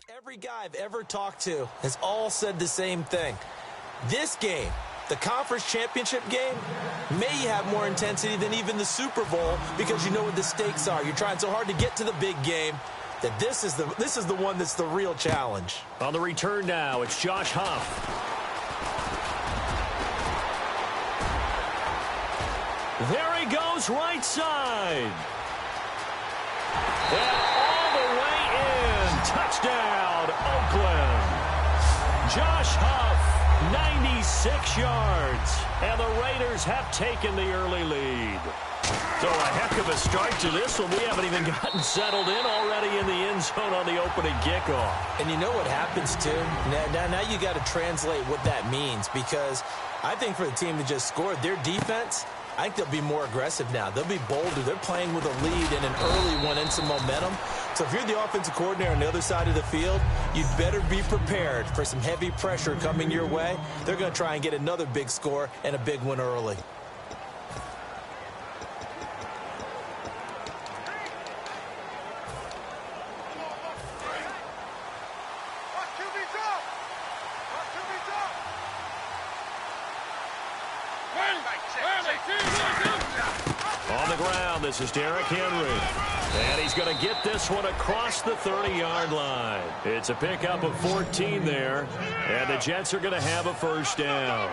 Every guy I've ever talked to has all said the same thing. This game, the conference championship game, may have more intensity than even the Super Bowl because you know what the stakes are. You're trying so hard to get to the big game that this is the one that's the real challenge. On the return now, it's Josh Huff. There he goes, right side. And all the way in. Touchdown, Oakland. Josh Huff, 96 yards. And the Raiders have taken the early lead. So a heck of a start to this one. We haven't even gotten settled in already in the end zone on the opening kickoff. And you know what happens, too? Now you got to translate what that means, because I think for the team that just scored, their defense, I think they'll be more aggressive now. They'll be bolder. They're playing with a lead and an early one and some momentum. So if you're the offensive coordinator on the other side of the field, you'd better be prepared for some heavy pressure coming your way. They're going to try and get another big score and a big one early. On the ground, this is Derrick Henry. And he's going to get this one across the 30-yard line. It's a pickup of 14 there. And the Jets are going to have a first down.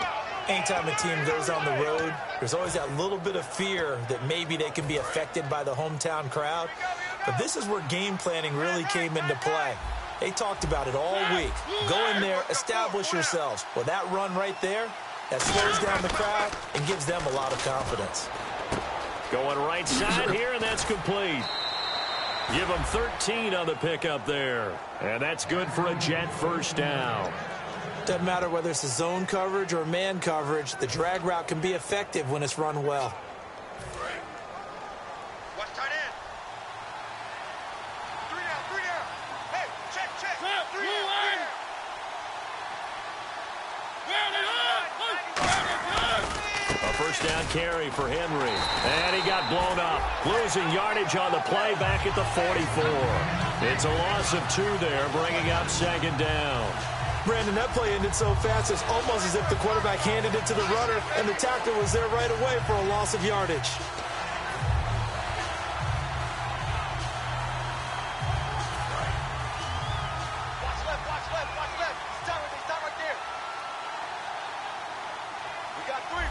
Anytime a team goes on the road, there's always that little bit of fear that maybe they can be affected by the hometown crowd. But this is where game planning really came into play. They talked about it all week. Go in there, establish yourselves. Well, that run right there, that slows down the crowd and gives them a lot of confidence. Going right side here, and that's complete. Give them 13 on the pickup there. And that's good for a Jet first down. Doesn't matter whether it's a zone coverage or man coverage, the drag route can be effective when it's run well. Watch tight end. 3 down. Hey, check. 3 down. A first down carry for Henry. And he got blown up. Losing yardage on the play back at the 44. It's a loss of 2 there, bringing up second down. Brandon, that play ended so fast, it's almost as if the quarterback handed it to the runner, and the tackle was there right away for a loss of yardage. Watch left. Stop right there. We got three.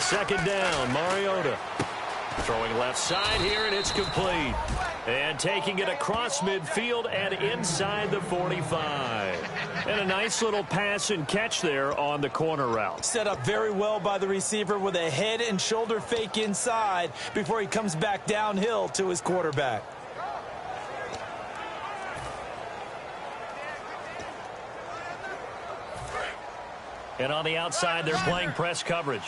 Second down, Mariota. Throwing left side here, and it's complete. And taking it across midfield and inside the 45. And a nice little pass and catch there on the corner route. Set up very well by the receiver with a head and shoulder fake inside before he comes back downhill to his quarterback. And on the outside, they're playing press coverage.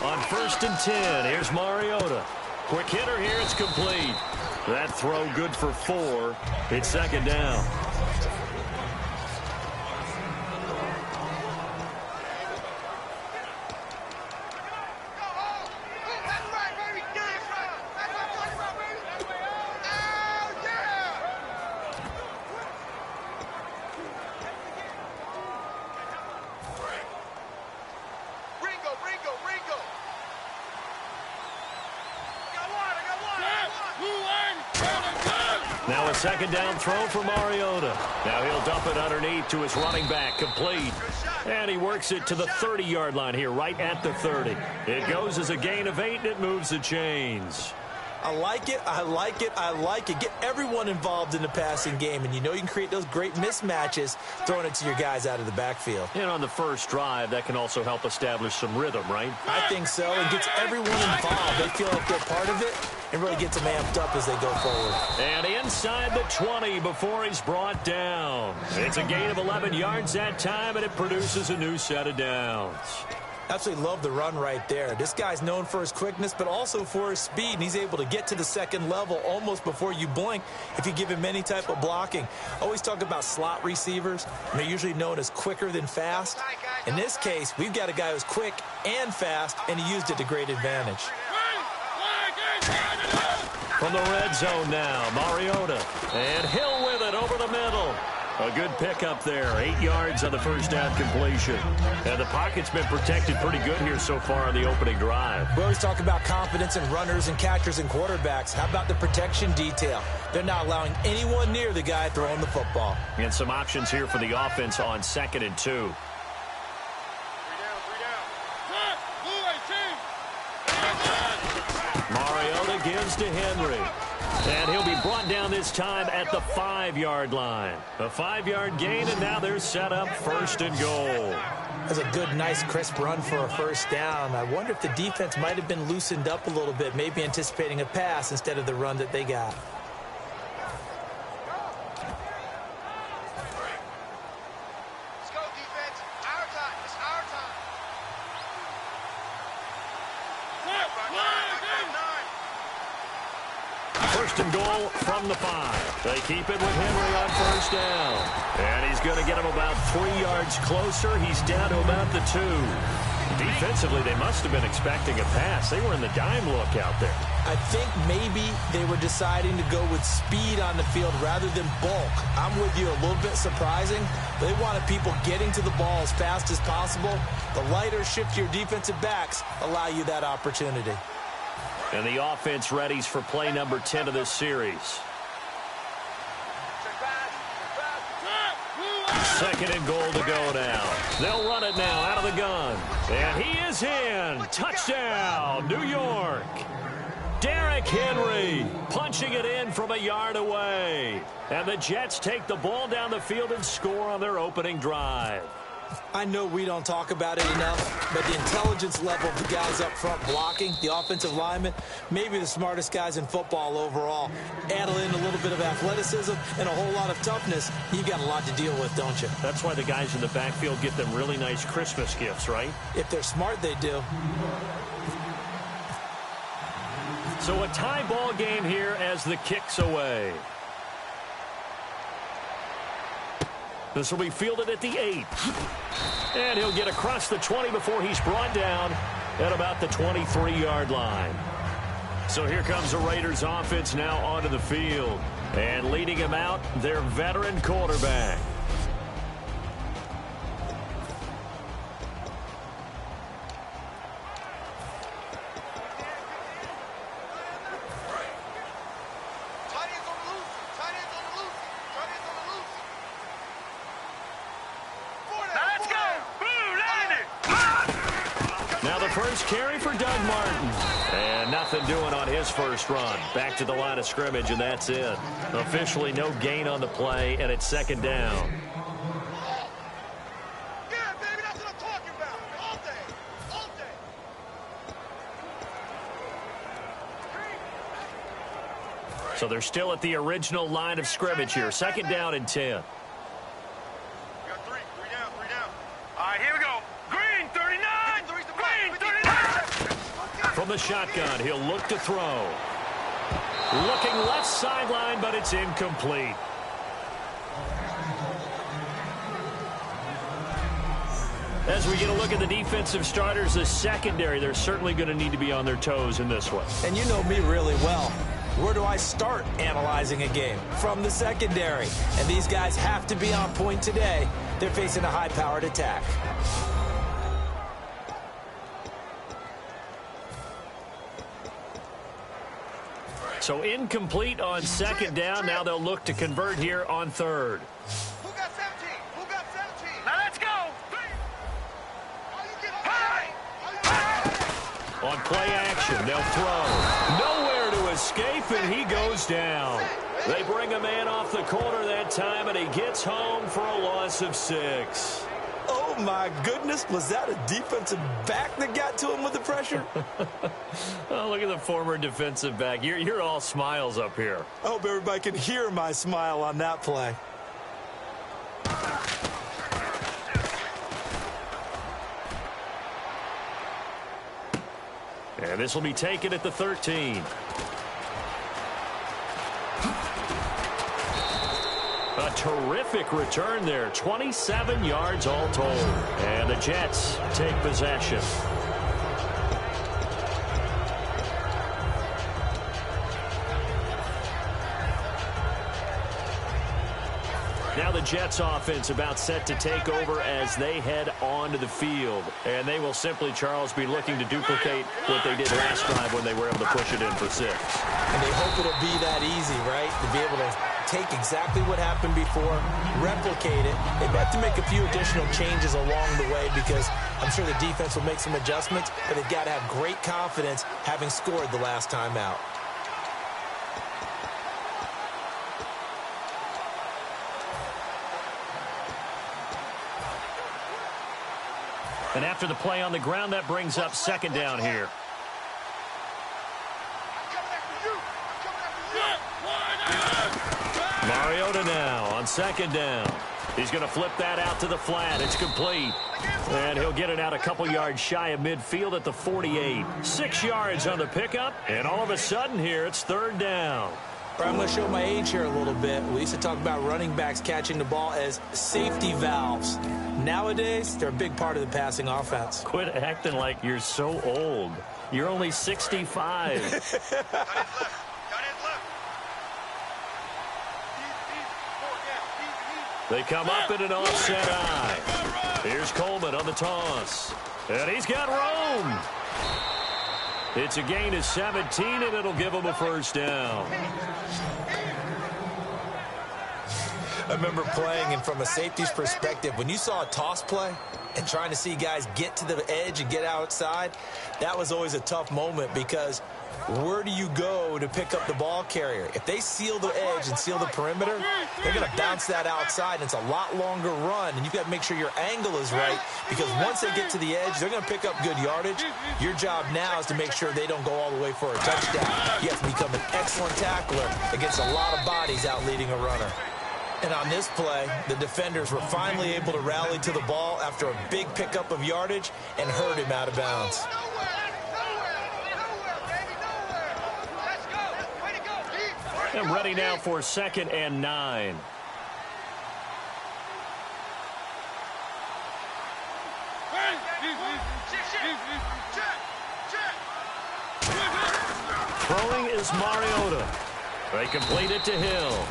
On 1st and 10, here's Mariota. Quick hitter here, it's complete. That throw good for 4. It's second down. Now a second down throw for Mariota. Now he'll dump it underneath to his running back, complete. And he works it to the 30-yard line here, right at the 30. It goes as a gain of 8, and it moves the chains. I like it. Get everyone involved in the passing game, and you know you can create those great mismatches throwing it to your guys out of the backfield. And on the first drive, that can also help establish some rhythm, right? I think so. It gets everyone involved. They feel like they're part of it and really gets them amped up as they go forward. And inside the 20 before he's brought down. It's a gain of 11 yards that time, and it produces a new set of downs. Absolutely love the run right there. This guy's known for his quickness, but also for his speed, and he's able to get to the second level almost before you blink if you give him any type of blocking. Always talk about slot receivers, and they're usually known as quicker than fast. In this case, we've got a guy who's quick and fast, and he used it to great advantage. From the red zone now, Mariota, and Hill with it over the middle. A good pickup there, 8 yards on the first down completion. And the pocket's been protected pretty good here so far on the opening drive. We always talk about confidence in runners and catchers and quarterbacks. How about the protection detail? They're not allowing anyone near the guy throwing the football. And some options here for the offense on 2nd and 2. Mariota gives to Henry. And he'll be brought down this time at the 5-yard line. A 5-yard gain, and now they're set up 1st and goal. That's a good, nice, crisp run for a first down. I wonder if the defense might have been loosened up a little bit, maybe anticipating a pass instead of the run that they got. Let's go, defense. Our time. It's our time. 1st and goal from the 5. They keep it with Henry on 1st down. And he's going to get him about 3 yards closer. He's down to about the 2. Defensively, they must have been expecting a pass. They were in the dime look out there. I think maybe they were deciding to go with speed on the field rather than bulk. I'm with you, a little bit surprising. They wanted people getting to the ball as fast as possible. The lighter shift to your defensive backs allow you that opportunity. And the offense readies for play number 10 of this series. 2nd and goal to go now. They'll run it now out of the gun. And he is in. Touchdown, New York. Derrick Henry punching it in from a yard away. And the Jets take the ball down the field and score on their opening drive. I know we don't talk about it enough, but the intelligence level of the guys up front blocking, the offensive linemen, maybe the smartest guys in football overall. Add in a little bit of athleticism and a whole lot of toughness, you've got a lot to deal with, don't you? That's why the guys in the backfield get them really nice Christmas gifts, right? If they're smart, they do. So a tie ball game here as the kick's away. This will be fielded at the 8. And he'll get across the 20 before he's brought down at about the 23-yard line. So here comes the Raiders offense now onto the field. And leading him out, their veteran quarterback. First carry for Doug Martin. And nothing doing on his first run. Back to the line of scrimmage, and that's it. Officially no gain on the play, and it's 2nd down. Yeah, baby, that's what I'm talking about. All day. All day. So they're still at the original line of scrimmage here. 2nd down and 10. We got 3. 3 down. 3 down. All right, here we go. Green, 39. From the shotgun, he'll look to throw. Looking left sideline, but it's incomplete. As we get a look at the defensive starters, the secondary, they're certainly going to need to be on their toes in this one. And you know me really well. Where do I start analyzing a game? From the secondary. And these guys have to be on point today. They're facing a high-powered attack. So incomplete on 2nd down. Now they'll look to convert here on 3rd. Who got 17? Who got 17? Now let's go. On play action, they'll throw. Nowhere to escape, and he goes down. They bring a man off the corner that time, and he gets home for a loss of 6. Oh, my goodness. Was that a defensive back that got to him with the pressure? Oh, look at the former defensive back. You're all smiles up here. I hope everybody can hear my smile on that play. And this will be taken at the 13. A terrific return there. 27 yards all told. And the Jets take possession. Now the Jets offense about set to take over as they head onto the field. And they will simply, Charles, be looking to duplicate what they did last drive when they were able to push it in for 6. And they hope it'll be that easy, right? To be able to take exactly what happened before, replicate it. They have to make a few additional changes along the way because I'm sure the defense will make some adjustments, but they've got to have great confidence having scored the last time out. And after the play on the ground, that brings up second down here. Mariota now on second down. He's going to flip that out to the flat. It's complete. And he'll get it out a couple yards shy of midfield at the 48. 6 yards on the pickup. And all of a sudden here, it's third down. I'm going to show my age here a little bit. We used to talk about running backs catching the ball as safety valves. Nowadays, they're a big part of the passing offense. Quit acting like you're so old. You're only 65. They come up in an offset eye. Here's Coleman on the toss. And he's got room. It's a gain of 17, and it'll give him a first down. I remember playing, and from a safety's perspective, when you saw a toss play and trying to see guys get to the edge and get outside, that was always a tough moment because where do you go to pick up the ball carrier? If they seal the edge and seal the perimeter, they're going to bounce that outside, and it's a lot longer run, and you've got to make sure your angle is right because once they get to the edge, they're going to pick up good yardage. Your job now is to make sure they don't go all the way for a touchdown. You have to become an excellent tackler against a lot of bodies out leading a runner. And on this play, the defenders were finally able to rally to the ball after a big pickup of yardage and hurt him out of bounds. And ready now for 2nd and 9. Throwing is Mariota. They complete it to Hill.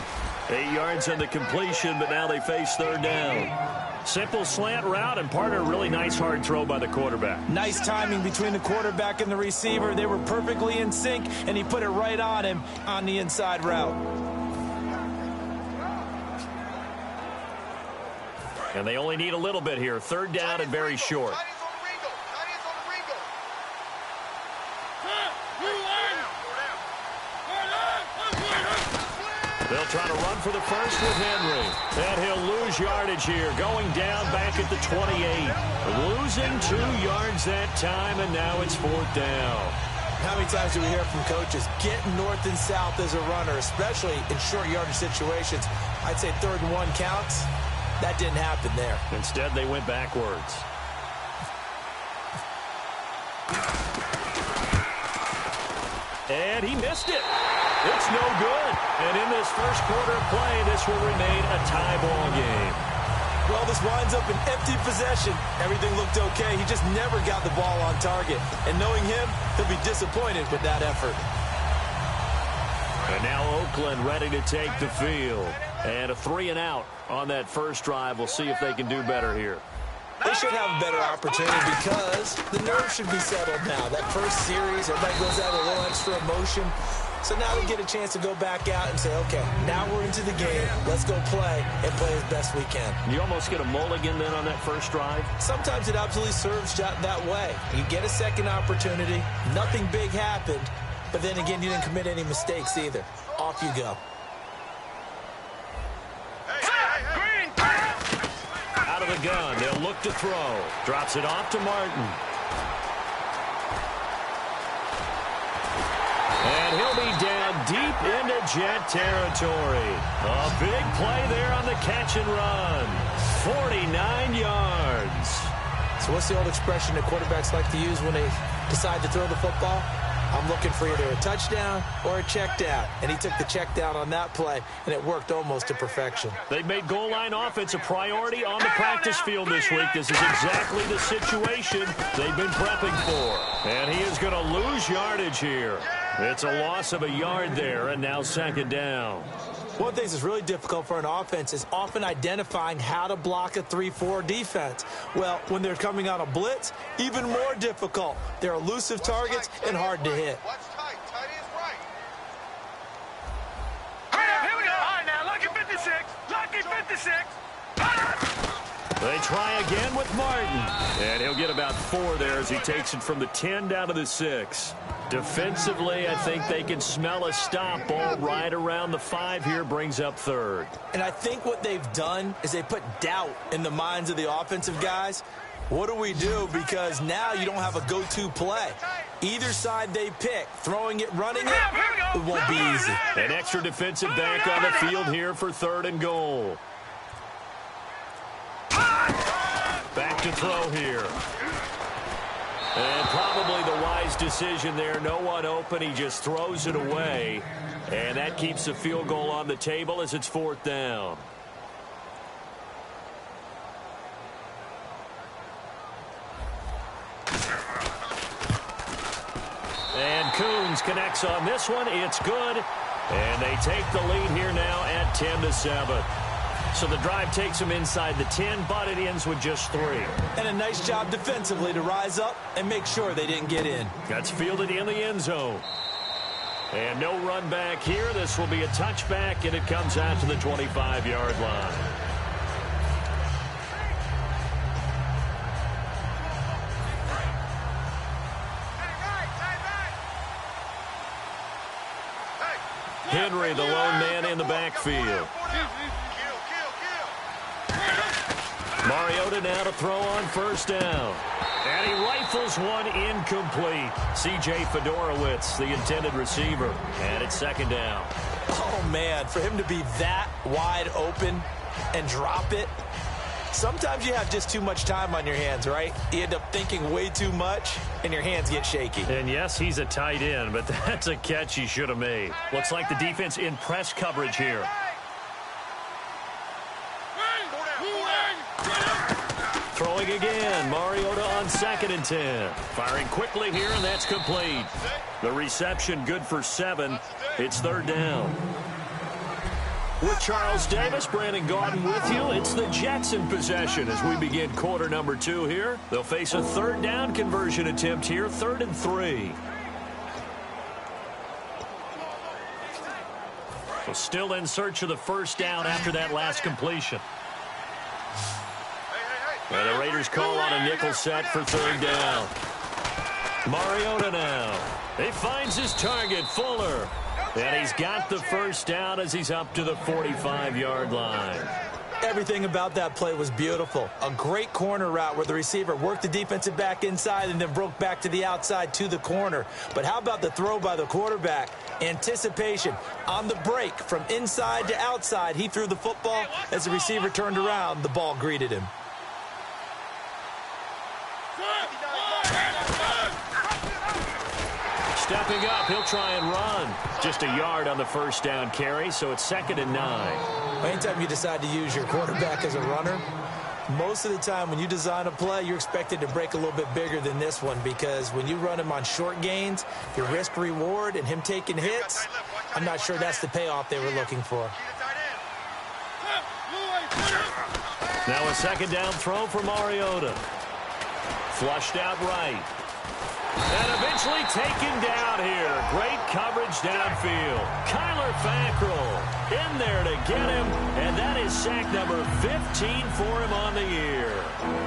8 yards on the completion, but now they face third down. Simple slant route, and part of a really nice hard throw by the quarterback. Nice timing between the quarterback and the receiver. They were perfectly in sync, and he put it right on him on the inside route. And they only need a little bit here. Third down and very short. They'll try to run for the first with Henry. And he'll lose yardage here. Going down back at the 28. Losing 2 yards that time, and now it's fourth down. How many times do we hear from coaches, get north and south as a runner, especially in short yardage situations? I'd say 3rd and 1 counts. That didn't happen there. Instead, they went backwards. And he missed it. It's no good. And in this first quarter of play, this will remain a tie ball game. Well, this winds up an empty possession. Everything looked okay. He just never got the ball on target. And knowing him, he'll be disappointed with that effort. And now Oakland ready to take the field. And a 3-and-out on that first drive. We'll see if they can do better here. They should have a better opportunity because the nerves should be settled now. That first series, everybody goes out with a little extra emotion. So now they get a chance to go back out and say, okay, now we're into the game. Let's go play and play as best we can. You almost get a mulligan then on that first drive? Sometimes it absolutely serves that way. You get a second opportunity. Nothing big happened. But then again, you didn't commit any mistakes either. Off you go. Out of the gun. They'll look to throw. Drops it off to Martin. And he'll be down deep into Jet territory. A big play there on the catch and run. 49 yards. So what's the old expression that quarterbacks like to use when they decide to throw the football, I'm looking for either a touchdown or a check down. And he took the check down on that play, and it worked almost to perfection. They've made goal line offense a priority on the practice field this week. This is exactly the situation they've been prepping for. And he is going to lose yardage here. It's a loss of a yard there, and now second down. One of the things that's really difficult for an offense is often identifying how to block a 3-4 defense. Well, when they're coming on a blitz, even more difficult. They're elusive targets and hard to hit. Watch tight. Tight is right. Here we go. All right, now, lucky 56. Lucky 56. They try again with Martin. And he'll get about 4 there as he takes it from the 10 down to the 6. Defensively, I think they can smell a stop ball right around the 5 here, brings up third. And I think what they've done is they put doubt in the minds of the offensive guys. What do we do? Because now you don't have a go-to play. Either side they pick, throwing it, running it, it won't be easy. An extra defensive back on the field here for 3rd and goal. Back to throw here. And probably the wise decision there. No one open. He just throws it away. And that keeps the field goal on the table as it's 4th down. And Coons connects on this one. It's good. And they take the lead here now at 10-7. So the drive takes them inside the 10, but it ends with just 3. And a nice job defensively to rise up and make sure they didn't get in. That's fielded in the end zone. And no run back here. This will be a touchback, and it comes out to the 25-yard line. Henry, the lone man in the backfield. Mariota now to throw on 1st down. And he rifles one incomplete. C.J. Fedorowicz, the intended receiver. And it's 2nd down. Oh, man, for him to be that wide open and drop it, sometimes you have just too much time on your hands, right? You end up thinking way too much, and your hands get shaky. And, yes, he's a tight end, but that's a catch he should have made. Looks like the defense in press coverage here. Throwing again. Mariota on 2nd and 10. Firing quickly here, and that's complete. The reception good for 7. It's 3rd down. With Charles Davis, Brandon Gaudin with you. It's the Jets in possession as we begin quarter number 2 here. They'll face a 3rd down conversion attempt here, 3rd and 3. So still in search of the 1st down after that last completion. And the Raiders call on a nickel set for 3rd down. Mariota now. He finds his target, Fuller. And he's got the 1st down as he's up to the 45-yard line. Everything about that play was beautiful. A great corner route where the receiver worked the defensive back inside and then broke back to the outside to the corner. But how about the throw by the quarterback? Anticipation on the break from inside to outside. He threw the football. As the receiver turned around, the ball greeted him. Stepping up, he'll try and run. Just a yard on the 1st down carry, so it's 2nd and 9. Anytime you decide to use your quarterback as a runner, most of the time when you design a play, you're expected to break a little bit bigger than this one because when you run him on short gains, your risk-reward and him taking hits, I'm not sure that's the payoff they were looking for. Now a 2nd down throw for Mariota. Flushed out right. And eventually taken down here. Great coverage downfield. Kyler Fackrell in there to get him. And that is sack number 15 for him on the year.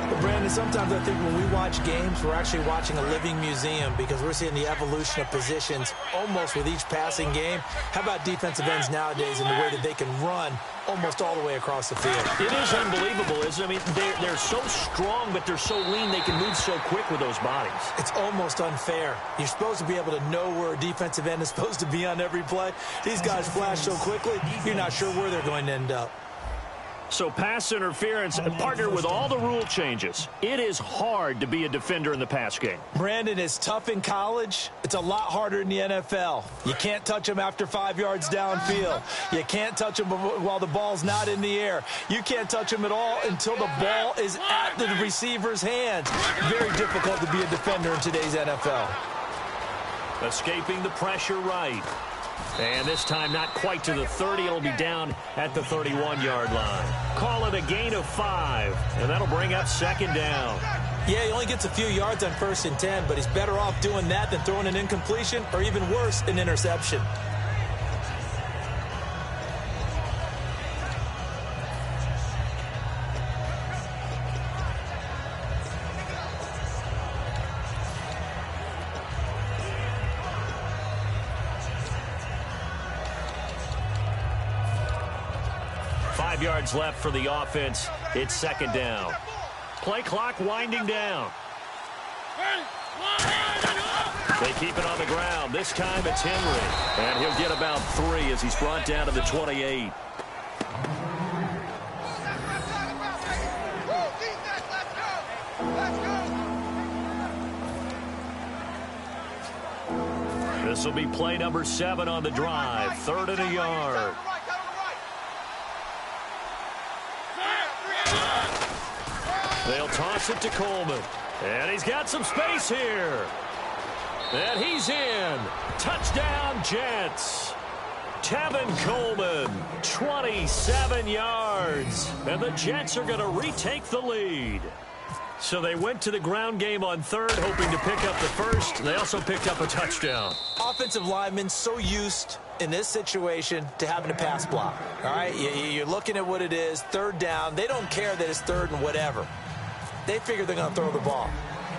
But Brandon, sometimes I think when we watch games, we're actually watching a living museum because we're seeing the evolution of positions almost with each passing game. How about defensive ends nowadays and the way that they can run almost all the way across the field? It is unbelievable, isn't it? I mean, they're so strong, but they're so lean. They can move so quick with those bodies. It's almost unfair. You're supposed to be able to know where a defensive end is supposed to be on every play. These guys flash so quickly, you're not sure where they're going to end up. So pass interference and partnered with all the rule changes. It is hard to be a defender in the pass game. Brandon, is tough in college. It's a lot harder in the NFL. You can't touch him after 5 yards downfield. You can't touch him while the ball's not in the air. You can't touch him at all until the ball is at the receiver's hands. Very difficult to be a defender in today's NFL. Escaping the pressure right. And this time not quite to the 30. It'll be down at the 31-yard line. Call it a gain of 5, and that'll bring up second down. Yeah, he only gets a few yards on 1st and 10, but he's better off doing that than throwing an incompletion or even worse, an interception. Yards left for the offense. It's second down. Play clock winding down. They keep it on the ground. This time it's Henry. And he'll get about 3 as he's brought down to the 28. This will be play number 7 on the drive. 3rd and a yard. They'll toss it to Coleman. And he's got some space here. And he's in. Touchdown, Jets. Tevin Coleman, 27 yards. And the Jets are going to retake the lead. So they went to the ground game on 3rd, hoping to pick up the 1st. They also picked up a touchdown. Offensive linemen so used in this situation to having a pass block. All right, you're looking at what it is, 3rd down. They don't care that it's 3rd and whatever. They figure they're going to throw the ball.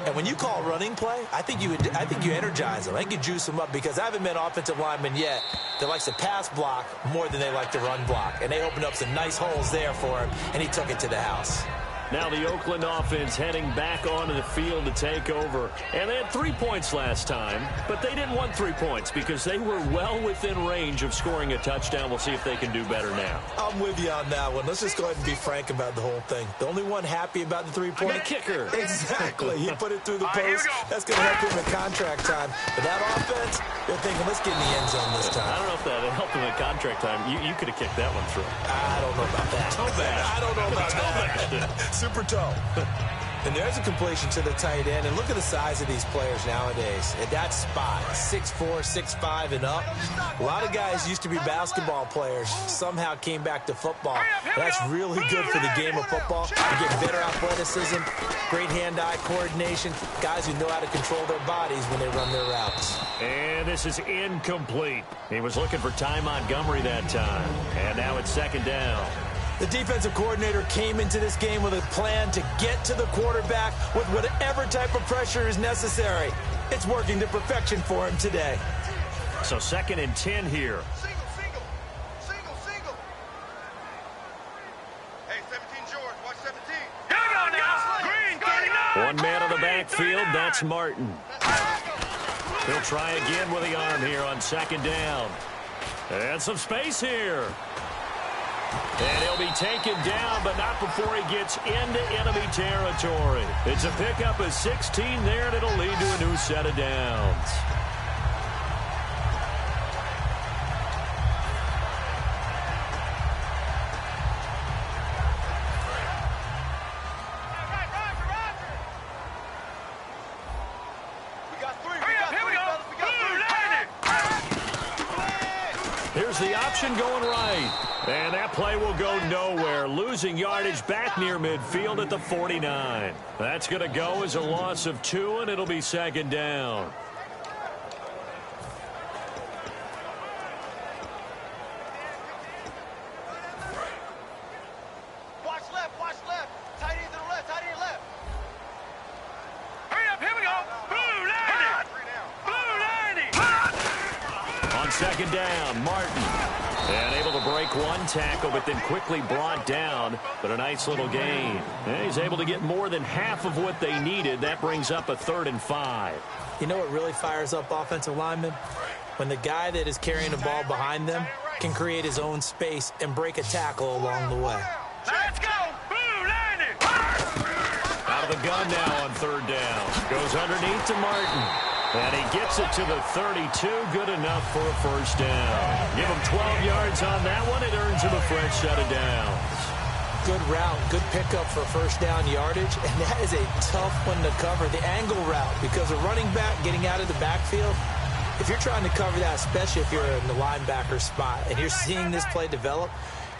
And when you call running play, I think you energize them. I think you juice them up because I haven't met an offensive lineman yet that likes to pass block more than they like to run block. And they opened up some nice holes there for him, and he took it to the house. Now the Oakland offense heading back onto the field to take over. And they had 3 points last time, but they didn't want 3 points because they were well within range of scoring a touchdown. We'll see if they can do better now. I'm with you on that one. Let's just go ahead and be frank about the whole thing. The only one happy about the 3-point kicker. Exactly. He put it through the post. That's going to help him at contract time. But that offense, they're thinking, let's get in the end zone this time. I don't know if that helped him at contract time. You could have kicked that one through. I don't know about that. Toe bash. I don't know about that. Super toe. And there's a completion to the tight end. And look at the size of these players nowadays. At that spot, 6'4", 6'5", and up. A lot of guys used to be basketball players. Somehow came back to football. That's really good for the game of football. You get better athleticism, great hand-eye coordination, guys who know how to control their bodies when they run their routes. And this is incomplete. He was looking for Ty Montgomery that time. And now it's second down. The defensive coordinator came into this game with a plan to get to the quarterback with whatever type of pressure is necessary. It's working to perfection for him today. So 2nd and 10 here. Single. Hey, 17, George, watch 17. Here we go now. Green, 39. One man on the backfield, that's Martin. He'll try again with the arm here on 2nd down. And some space here. And he'll be taken down, but not before he gets into enemy territory. It's a pickup of 16 there, and it'll lead to a new set of downs. Here's the option going right. And that play will go nowhere. Losing yardage back near midfield at the 49. That's going to go as a loss of 2, and it'll be 2nd down. Watch left. Tight end to the left, Hurry up, here we go. Blue 90. On 2nd down, Martin. And able to break one tackle, but then quickly brought down. But a nice little gain. And he's able to get more than half of what they needed. That brings up a 3rd and 5. You know what really fires up offensive linemen? When the guy that is carrying the ball behind them can create his own space and break a tackle along the way. Let's go. Boom, landed. Out of the gun now on third down. Goes underneath to Martin. And he gets it to the 32. Good enough for a first down. Give him 12 yards on that one. It earns him a fresh set of downs. Good route, good pickup for first down yardage, and that is a tough one to cover, the angle route, because a running back getting out of the backfield, if you're trying to cover that, especially if you're in the linebacker spot, and you're seeing this play develop,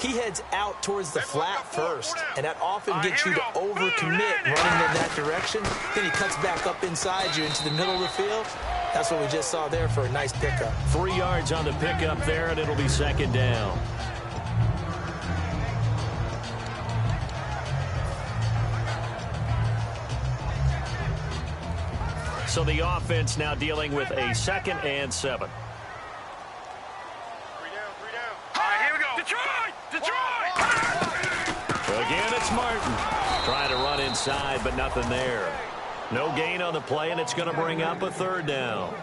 he heads out towards the flat first, and that often gets you to overcommit running in that direction. Then he cuts back up inside you into the middle of the field. That's what we just saw there for a nice pickup. 3 yards on the pickup there, and it'll be second down. So the offense now dealing with a 2nd and 7. 3 down, 3 down. All right, here we go. Detroit! Detroit! Again, it's Martin. Trying to run inside, but nothing there. No gain on the play, and it's going to bring up a third down.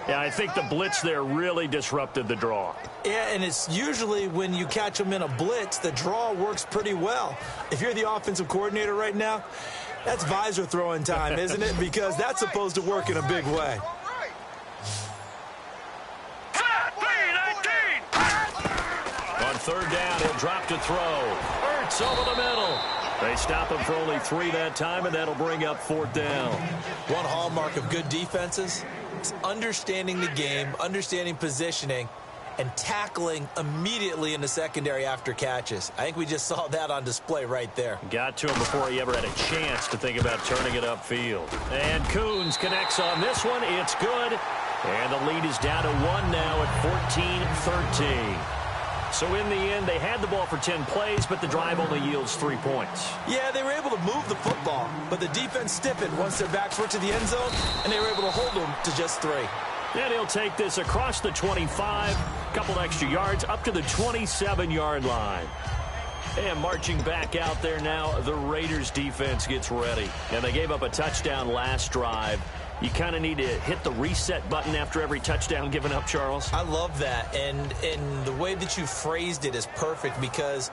Yeah, I think the blitz there really disrupted the draw. Yeah, and it's usually when you catch them in a blitz, the draw works pretty well. If you're the offensive coordinator right now, that's visor throwing time, isn't it? Because that's supposed to work in a big way. On third down, he'll drop to throw. Ertz over the middle. They stop him for only 3 that time, and that'll bring up 4th down. One hallmark of good defenses is understanding the game, understanding positioning, and tackling immediately in the secondary after catches. I think we just saw that on display right there. Got to him before he ever had a chance to think about turning it upfield. And Coons connects on this one. It's good. And the lead is down to 1 now at 14-13. So in the end, they had the ball for 10 plays, but the drive only yields 3 points. Yeah, they were able to move the football, but the defense stiffened once their backs were to the end zone, and they were able to hold them to just 3. And he'll take this across the 25, couple extra yards, up to the 27-yard line. And marching back out there now, the Raiders defense gets ready. And they gave up a touchdown last drive. You kind of need to hit the reset button after every touchdown given up, Charles. I love that, and the way that you phrased it is perfect, because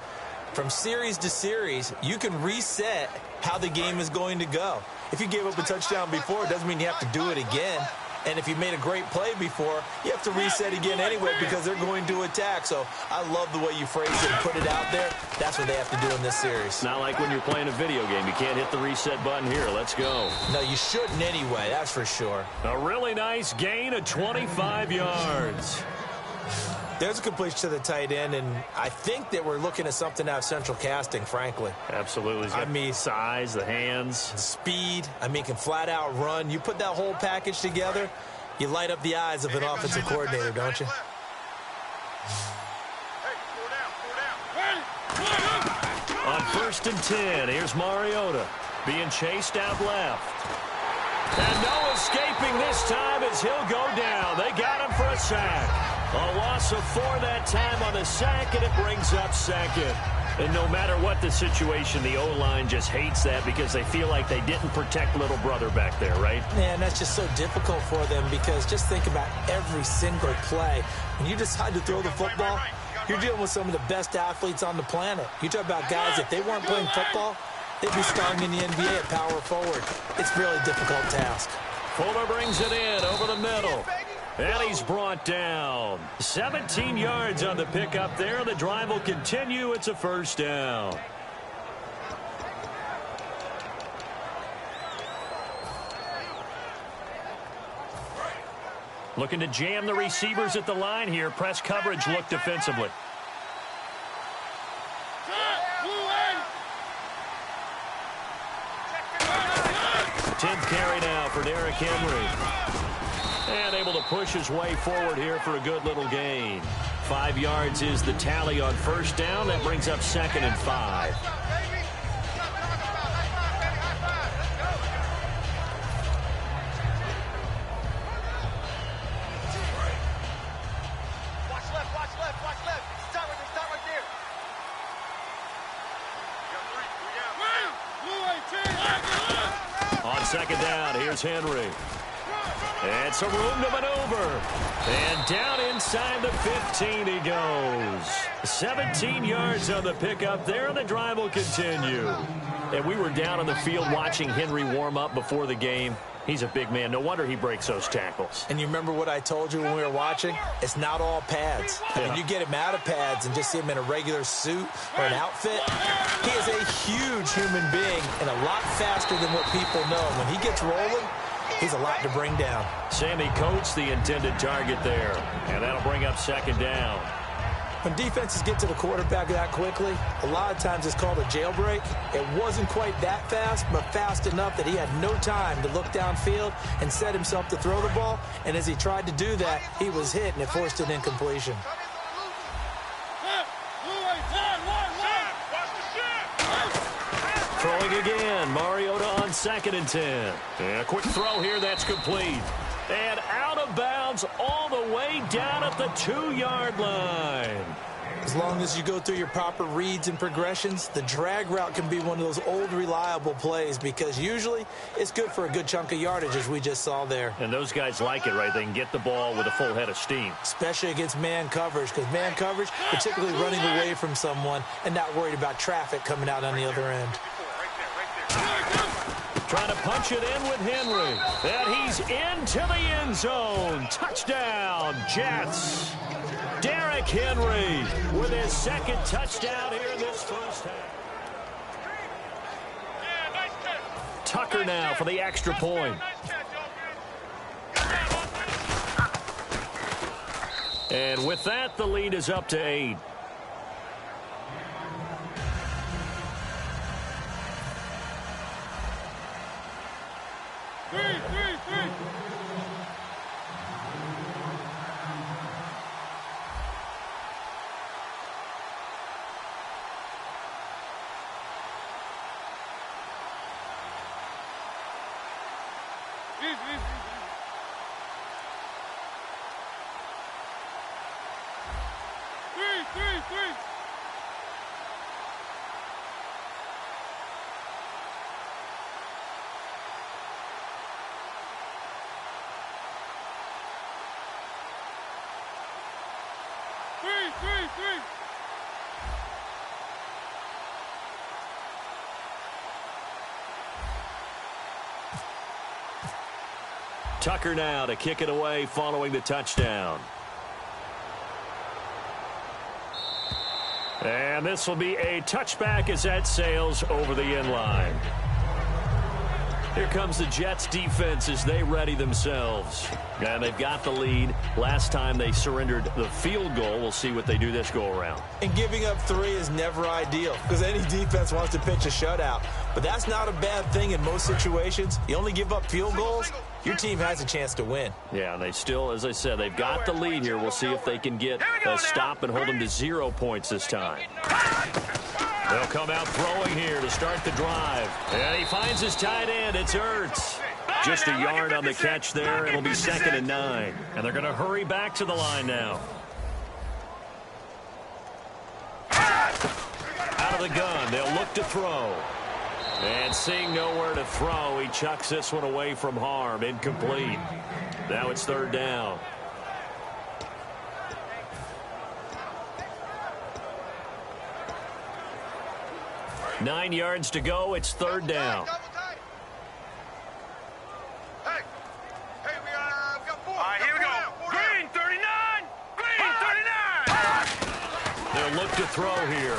from series to series, you can reset how the game is going to go. If you gave up a touchdown before, it doesn't mean you have to do it again. And if you made a great play before, you have to reset again anyway because they're going to attack. So I love the way you phrased it and put it out there. That's what they have to do in this series. Not like when you're playing a video game. You can't hit the reset button here. Let's go. No, you shouldn't anyway. That's for sure. A really nice gain of 25 yards. There's a completion to the tight end, and I think that we're looking at something out of central casting, frankly. Absolutely. I mean, size, the hands. Speed. I mean, can flat out run. You put that whole package together, you light up the eyes of an offensive coordinator, don't you? On 1st and 10, here's Mariota being chased out left. And no escaping this time as he'll go down. They got him for a sack. A loss of 4 that time on the sack, and it brings up 2nd. And no matter what the situation, the O-line just hates that because they feel like they didn't protect little brother back there, right? Man, that's just so difficult for them because just think about every single play. When you decide to throw the football, you're dealing with some of the best athletes on the planet. You talk about guys, if they weren't playing football, they'd be starring in the NBA at power forward. It's a really difficult task. Fuller brings it in over the middle. And he's brought down. 17 yards on the pickup there. The drive will continue. It's a first down. Looking to jam the receivers at the line here. Press coverage look defensively. 10th carry now for Derrick Henry. And able to push his way forward here for a good little gain. 5 yards is the tally on first down. That brings up 2nd and 5. Watch left, watch left, watch left. Start right there. On 2nd down, here's Henry. And some room to maneuver. And down inside the 15 he goes. 17 yards on the pickup there, and the drive will continue. And we were down on the field watching Henry warm up before the game. He's a big man. No wonder he breaks those tackles. And you remember what I told you when we were watching? It's not all pads. I mean, you get him out of pads and just see him in a regular suit or an outfit. He is a huge human being and a lot faster than what people know. When he gets rolling, he's a lot to bring down. Sammy Coates, the intended target there. And that'll bring up second down. When defenses get to the quarterback that quickly, a lot of times it's called a jailbreak. It wasn't quite that fast, but fast enough that he had no time to look downfield and set himself to throw the ball. And as he tried to do that, he was hit, and it forced an incompletion. Throwing again, Mariota on 2nd and 10. And a quick throw here, that's complete. And out of bounds all the way down at the 2-yard line. As long as you go through your proper reads and progressions, the drag route can be one of those old reliable plays because usually it's good for a good chunk of yardage, as we just saw there. And those guys like it, right? They can get the ball with a full head of steam. Especially against man coverage, because man coverage, particularly running away from someone and not worried about traffic coming out on the other end. Trying to punch it in with Henry. And he's into the end zone. Touchdown, Jets. Derrick Henry with his 2nd touchdown here in this first half. Tucker now for the extra point. And with that, the lead is up to 8. Tucker now to kick it away following the touchdown. And this will be a touchback as that sails over the end line. Here comes the Jets defense as they ready themselves. And they've got the lead. Last time they surrendered the field goal. We'll see what they do this go around. And giving up 3 is never ideal because any defense wants to pitch a shutout. But that's not a bad thing in most situations. You only give up field goals, your team has a chance to win. Yeah, and they still, as I said, they've got the lead here. We'll see if they can get a stop and hold them to 0 points this time. They'll come out throwing here to start the drive. And he finds his tight end. It's Ertz. Just a yard on the catch there. It'll be 2nd and 9. And they're going to hurry back to the line now. Out of the gun. They'll look to throw. And seeing nowhere to throw, he chucks this one away from harm. Incomplete. Now it's 3rd down. Nine yards to go. It's 3rd down. Hey, we got 4. All right, here we go. Green 39. Green 39. They'll look to throw here.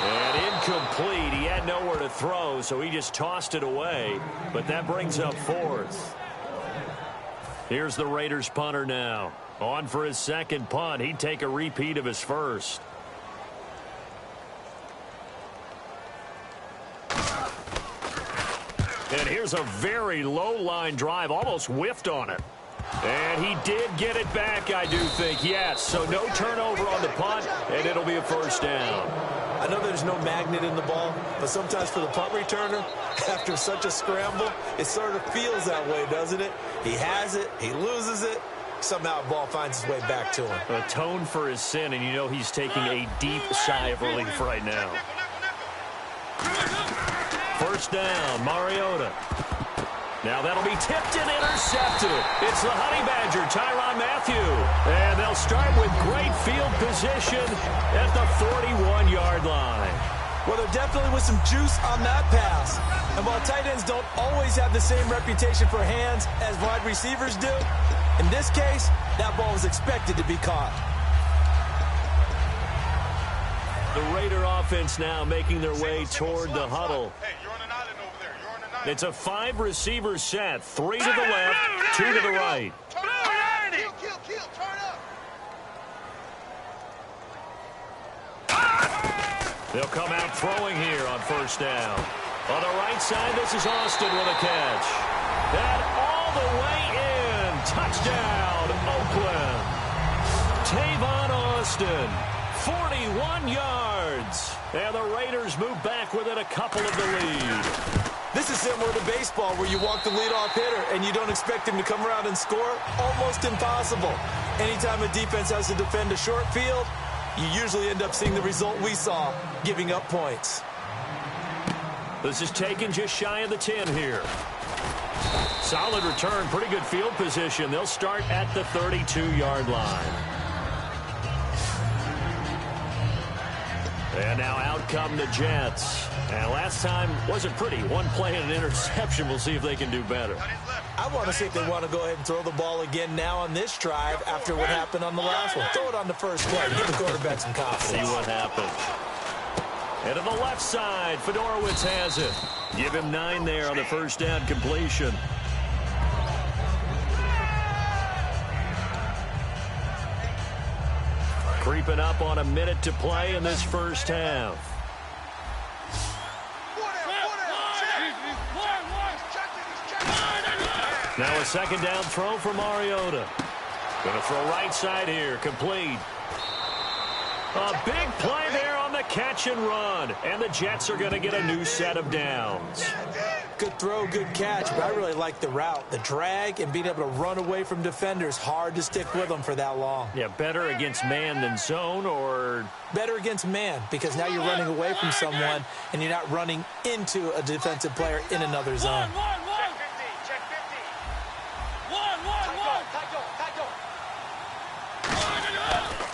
And incomplete. He had nowhere to throw, so he just tossed it away. But that brings up 4th. Here's the Raiders punter now. On for his 2nd punt. He'd take a repeat of his 1st. And here's a very low line drive, almost whiffed on it. And he did get it back, I do think, yes. So no turnover on the punt, and it'll be a 1st down. I know there's no magnet in the ball, but sometimes for the punt returner, after such a scramble, it sort of feels that way, doesn't it? He has it, he loses it, somehow the ball finds its way back to him. Atone for his sin, and you know he's taking a deep sigh of relief right now. 1st down, Mariota. Now that'll be tipped and intercepted. It's the Honey Badger, Tyrann Mathieu. And they'll start with great field position at the 41-yard line. Well, there definitely was some juice on that pass. And while tight ends don't always have the same reputation for hands as wide receivers do, in this case, that ball was expected to be caught. The Raider offense now making their way toward the huddle. Hey, you're on an island over there. You're on an island. It's a 5-receiver set. 3 to the left, 2 to the right. Turn up. Kill. Turn up. They'll come out throwing here on first down. On the right side, this is Austin with a catch. And all the way in. Touchdown, Oakland. Tavon Austin, 41 yards. And the Raiders move back within a couple of the lead. This is similar to baseball where you walk the leadoff hitter and you don't expect him to come around and score. Almost impossible. Anytime a defense has to defend a short field, you usually end up seeing the result we saw, giving up points. This is taken just shy of the 10 here. Solid return, pretty good field position. They'll start at the 32-yard line. And now out come the Jets. And last time wasn't pretty. One play and an interception. We'll see if they can do better. I want to see if they want to go ahead and throw the ball again now on this drive after what happened on the last one. Throw it on the first play. Give the quarterback some confidence. See what happens. And to the left side, Fedorowicz has it. Give him 9 there on the first down completion. Creeping up on a minute to play in this first half. Now a second down throw for Mariota. Going to throw right side here, complete. A big play there on the catch and run. And the Jets are going to get a new set of downs. Good throw, good catch, but I really like the route. The drag and being able to run away from defenders. Hard to stick with them for that long. Yeah, better against man than zone, or better against man, because now you're running away from someone and you're not running into a defensive player in another zone. Check 50.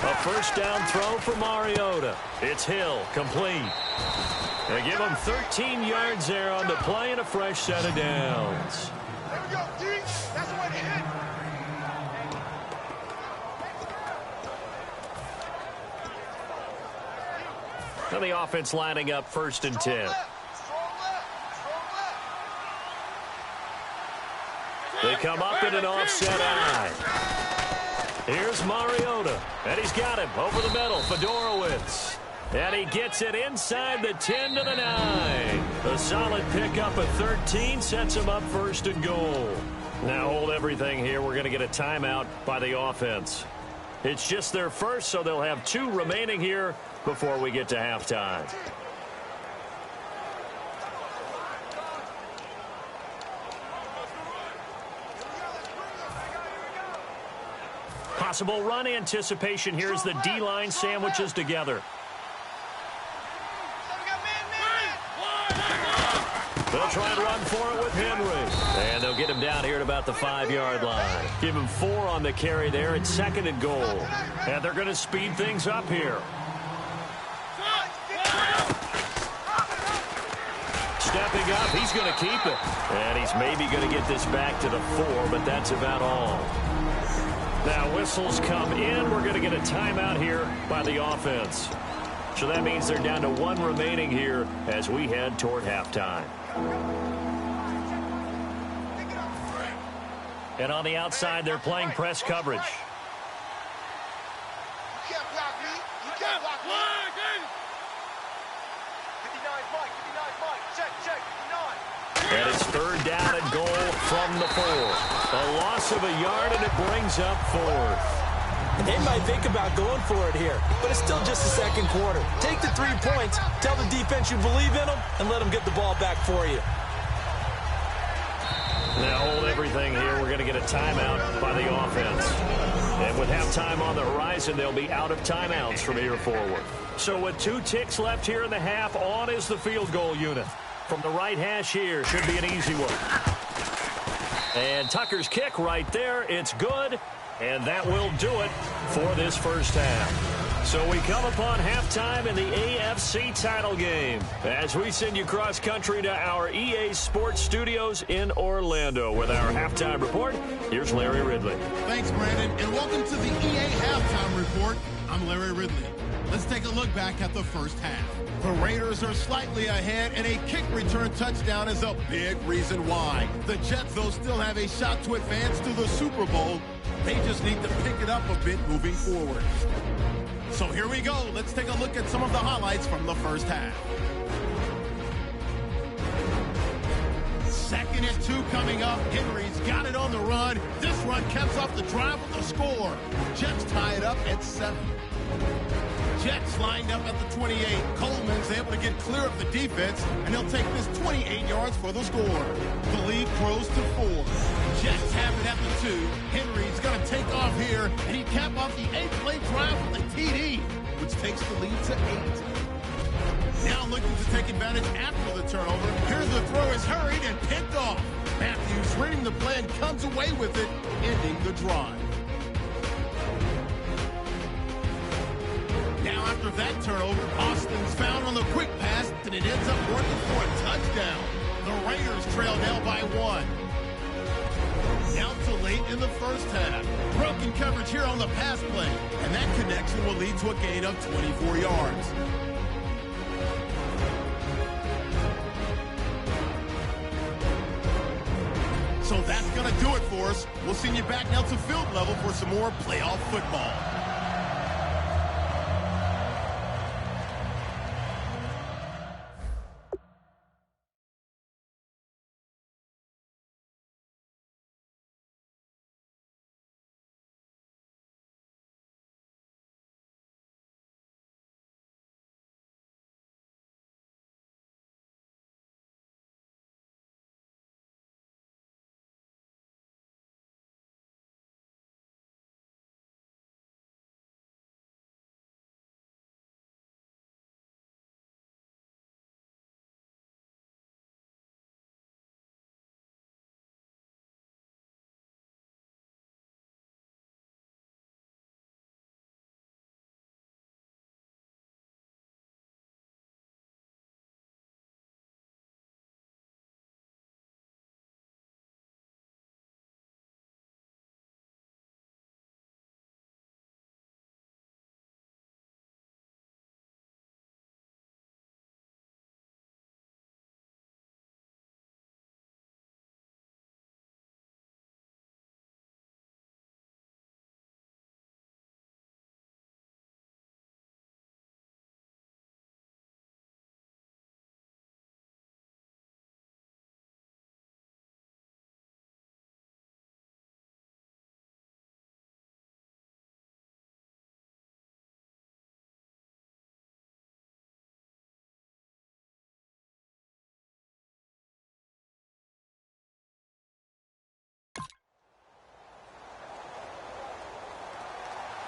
A first down throw for Mariota. It's Hill, complete. They give him 13 yards there on the play and a fresh set of downs. There we go, D. That's the way to hit. And the offense lining up 1st and 10. Strong left. They come up in an offset eye. Here's Mariota, and he's got him over the middle. Fedorowicz, and he gets it inside the 10 to the 9. A solid pickup of 13 sets him up 1st and goal. Now hold everything here. We're going to get a timeout by the offense. It's just their first, so they'll have 2 remaining here before we get to halftime. Possible run anticipation here as the D-line sandwiches together. They'll try and run for it with Henry. And they'll get him down here at about the 5-yard line. Give him 4 on the carry there. It's 2nd and goal. And they're going to speed things up here. Stepping up, he's going to keep it. And he's maybe going to get this back to the 4, but that's about all. Now whistles come in. We're going to get a timeout here by the offense. So that means they're down to 1 remaining here as we head toward halftime. And on the outside, they're playing press coverage. You can't block me. You can't block me. 59 Mike. Check. 59. And it's 3rd down and goal from the 4. A loss of a yard, and it brings up 4th. And they might think about going for it here, but it's still just the 2nd quarter. Take the 3 points, tell the defense you believe in them, and let them get the ball back for you. Now hold everything here. We're going to get a timeout by the offense. And with halftime on the horizon, they'll be out of timeouts from here forward. So with 2 ticks left here in the half, on is the field goal unit. From the right hash here, should be an easy one. And Tucker's kick right there. It's good. And that will do it for this first half. So we come upon halftime in the AFC title game as we send you cross-country to our EA Sports Studios in Orlando with our halftime report. Here's Larry Ridley. Thanks, Brandon, and welcome to the EA Halftime Report. I'm Larry Ridley. Let's take a look back at the first half. The Raiders are slightly ahead, and a kick return touchdown is a big reason why. The Jets, though, still have a shot to advance to the Super Bowl. They just need to pick it up a bit moving forward. So here we go. Let's take a look at some of the highlights from the first half. 2nd and 2 coming up. Henry's got it on the run. This run caps off the drive with a score. Jets tie it up at 7. Jets lined up at the 28. Coleman's able to get clear of the defense, and they'll take this 28 yards for the score. The lead grows to 4. Jets have it at the 2. Henry's going to take off here, and he cap off the 8-play drive with a TD, which takes the lead to 8. Now looking to take advantage after the turnover. Here the throw is hurried and picked off. Matthews reading the play and comes away with it, ending the drive. Now after that turnover, Austin's found on the quick pass, and it ends up working for a touchdown. The Raiders trail now by 1. Now to late in the first half. Broken coverage here on the pass play, and that connection will lead to a gain of 24 yards. So that's going to do it for us. We'll send you back now to field level for some more playoff football.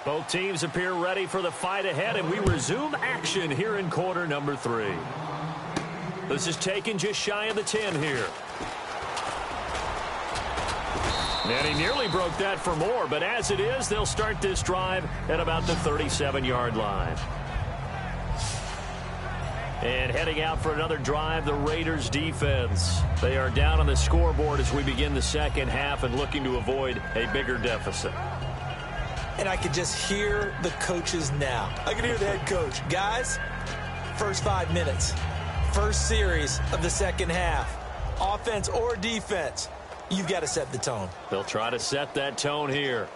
Both teams appear ready for the fight ahead, and we resume action here in quarter number 3. This is taken just shy of the 10 here. And he nearly broke that for more, but as it is, they'll start this drive at about the 37-yard line. And heading out for another drive, the Raiders defense. They are down on the scoreboard as we begin the second half and looking to avoid a bigger deficit. And I could just hear the coaches now. I can hear the head coach. Guys, first 5 minutes, first series of the second half, offense or defense, you've got to set the tone. They'll try to set that tone here.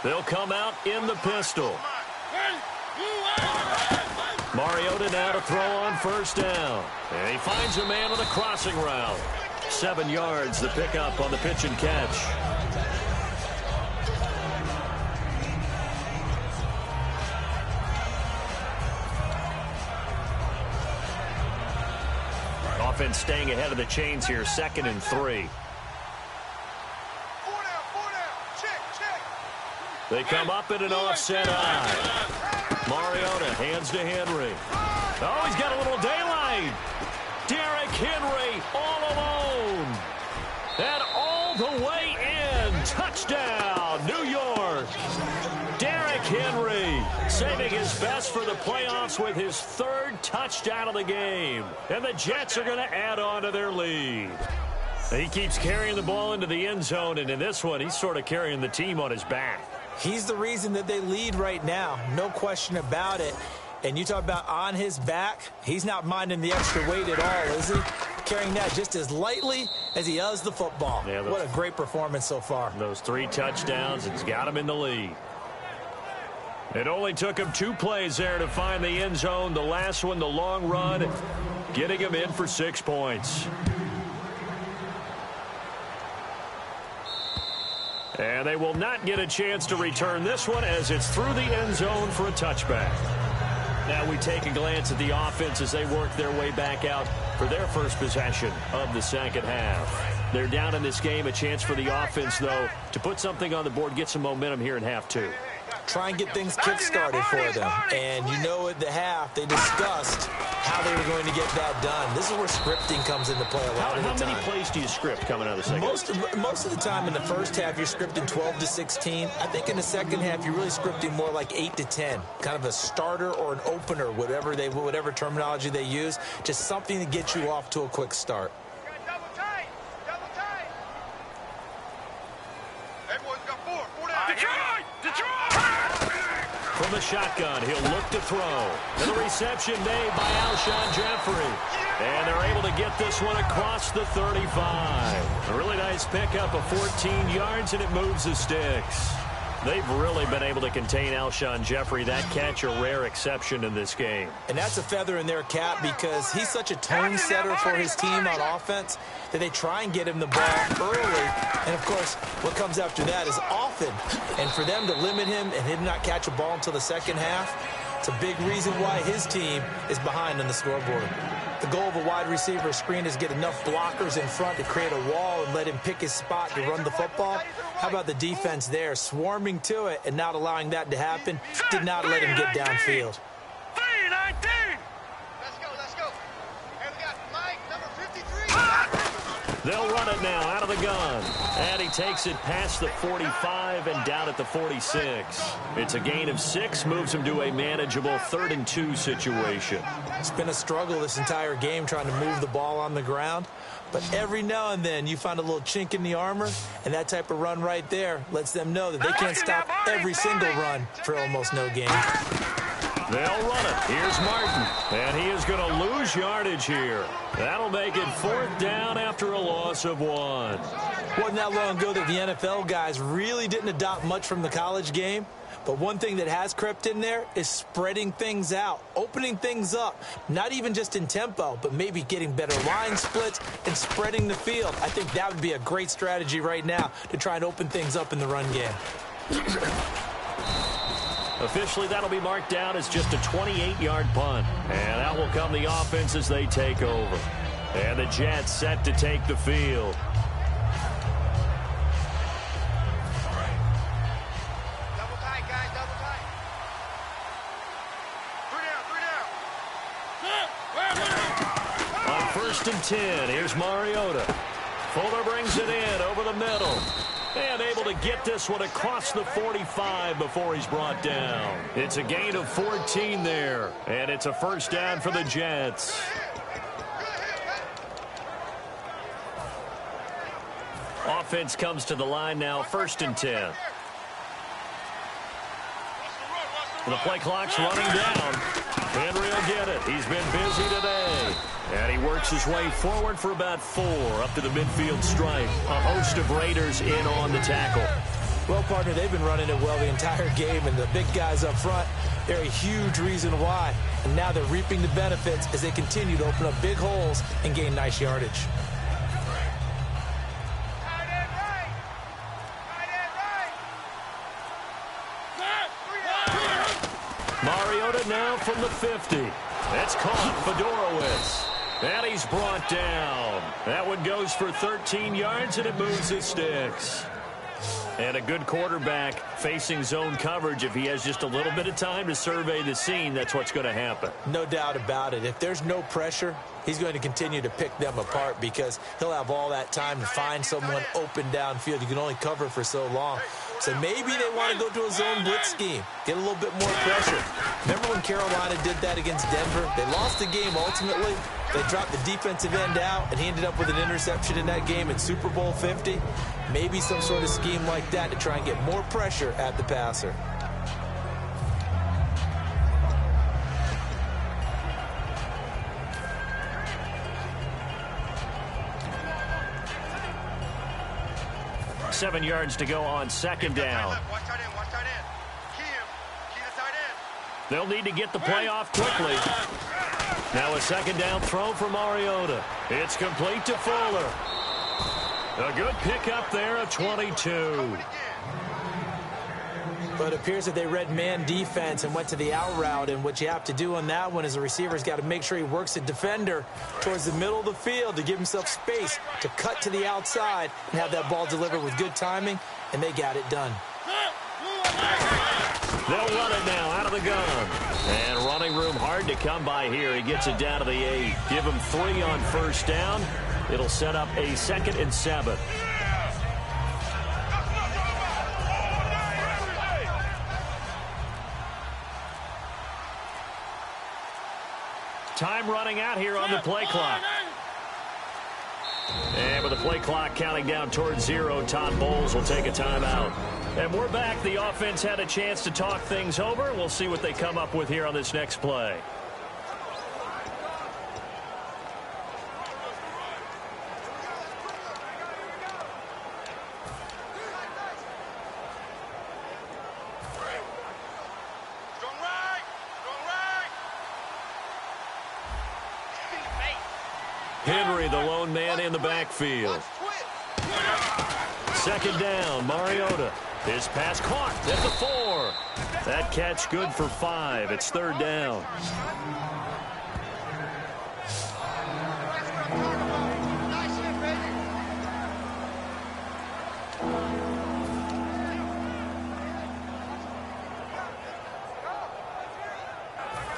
They'll come out in the pistol. Mariota now to throw on first down. And he finds a man on the crossing route. 7 yards, the pickup on the pitch and catch. Offense staying ahead of the chains here, 2nd and 3. They come up in an offset eye. Mariota hands to Henry. Oh, he's got a little daylight. Derrick Henry all alone. And all the way in. Touchdown, New York. Derrick Henry saving his best for the playoffs with his third touchdown of the game. And the Jets are going to add on to their lead. He keeps carrying the ball into the end zone, and in this one, he's sort of carrying the team on his back. He's the reason that they lead right now. No question about it. And you talk about on his back, he's not minding the extra weight at all, is he? Carrying that just as lightly as he does the football. Yeah, what a great performance so far. Those 3 touchdowns, it's got him in the lead. It only took him 2 plays there to find the end zone. The last one, the long run, getting him in for 6 points. And they will not get a chance to return this one as it's through the end zone for a touchback. Now we take a glance at the offense as they work their way back out for their first possession of the second half. They're down in this game. A chance for the offense, though, to put something on the board, get some momentum here in half 2. Try and get things kick-started for them. And you know at the half, they discussed how they were going to get that done. This is where scripting comes into play a lot of the time. How many plays do you script coming out of the second half? Most of the time in the first half, you're scripting 12 to 16. I think in the second half, you're really scripting more like 8 to 10. Kind of a starter or an opener, whatever terminology they use. Just something to get you off to a quick start. Double tight. Everyone's got 4 down. Detroit! From the shotgun, he'll look to throw. And the reception made by Alshon Jeffrey. And they're able to get this one across the 35. A really nice pickup of 14 yards, and it moves the sticks. They've really been able to contain Alshon Jeffrey. That catch, a rare exception in this game. And that's a feather in their cap because he's such a tone setter for his team on offense that they try and get him the ball early. And, of course, what comes after that is often. And for them to limit him and him not catch a ball until the second half, it's a big reason why his team is behind on the scoreboard. The goal of a wide receiver screen is get enough blockers in front to create a wall and let him pick his spot to run the football. How about the defense there, swarming to it and not allowing that to happen? Did not let him get downfield. 3-19. Let's go. And we got Mike, number 53. They'll run it now out of the gun. And he takes it past the 45 and down at the 46. It's a gain of 6, moves him to a manageable 3rd and 2 situation. It's been a struggle this entire game trying to move the ball on the ground. But every now and then you find a little chink in the armor, and that type of run right there lets them know that they can't stop every single run for almost no gain. They'll run it. Here's Martin. And he is going to lose yardage here. That'll make it 4th down after a loss of 1. Wasn't that long ago that the NFL guys really didn't adopt much from the college game. But one thing that has crept in there is spreading things out, opening things up, not even just in tempo, but maybe getting better line splits and spreading the field. I think that would be a great strategy right now to try and open things up in the run game. Officially, that'll be marked down as just a 28-yard punt. And out will come the offense as they take over. And the Jets set to take the field. Double tight, guys, double tight. 3 down. On 1st and 10, here's Mariota. Fuller brings it in over the middle. And able to get this one across the 45 before he's brought down. It's a gain of 14 there. And it's a 1st down for the Jets. Offense comes to the line now, 1st and 10. The play clock's running down. Henry will get it. He's been busy today. And he works his way forward for about 4 up to the midfield stripe. A host of Raiders in on the tackle. Well, partner, they've been running it well the entire game, and the big guys up front, they're a huge reason why. And now they're reaping the benefits as they continue to open up big holes and gain nice yardage. Mariota now from the 50. That's caught Fedorowicz. And he's brought down. That one goes for 13 yards, and it moves the sticks. And a good quarterback facing zone coverage, if he has just a little bit of time to survey the scene, that's what's going to happen. No doubt about it. If there's no pressure, he's going to continue to pick them apart because he'll have all that time to find someone open downfield. You can only cover for so long. So maybe they want to go to a zone blitz scheme, get a little bit more pressure. Remember when Carolina did that against Denver? They lost the game ultimately. They dropped the defensive end out, and he ended up with an interception in that game in Super Bowl 50. Maybe some sort of scheme like that to try and get more pressure at the passer. Seven yards to go on second down. They'll need to get the play off quickly. Now a second down throw for Mariota. It's complete to Fuller. A good pickup there at 22. But it appears that they read man defense and went to the out route, and what you have to do on that one is the receiver's got to make sure he works the defender towards the middle of the field to give himself space to cut to the outside and have that ball delivered with good timing, and they got it done. They'll run it now out of the gun. And running room hard to come by here. He gets it down to the 8. Give him 3 on first down. It'll set up a 2nd and 7. Time running out here on the play clock. And with the play clock counting down towards 0, Todd Bowles will take a timeout. And we're back. The offense had a chance to talk things over. We'll see what they come up with here on this next play. Henry, the lone man in the backfield. Second down, Mariota. His pass caught at the 4. That catch good for 5. It's 3rd down.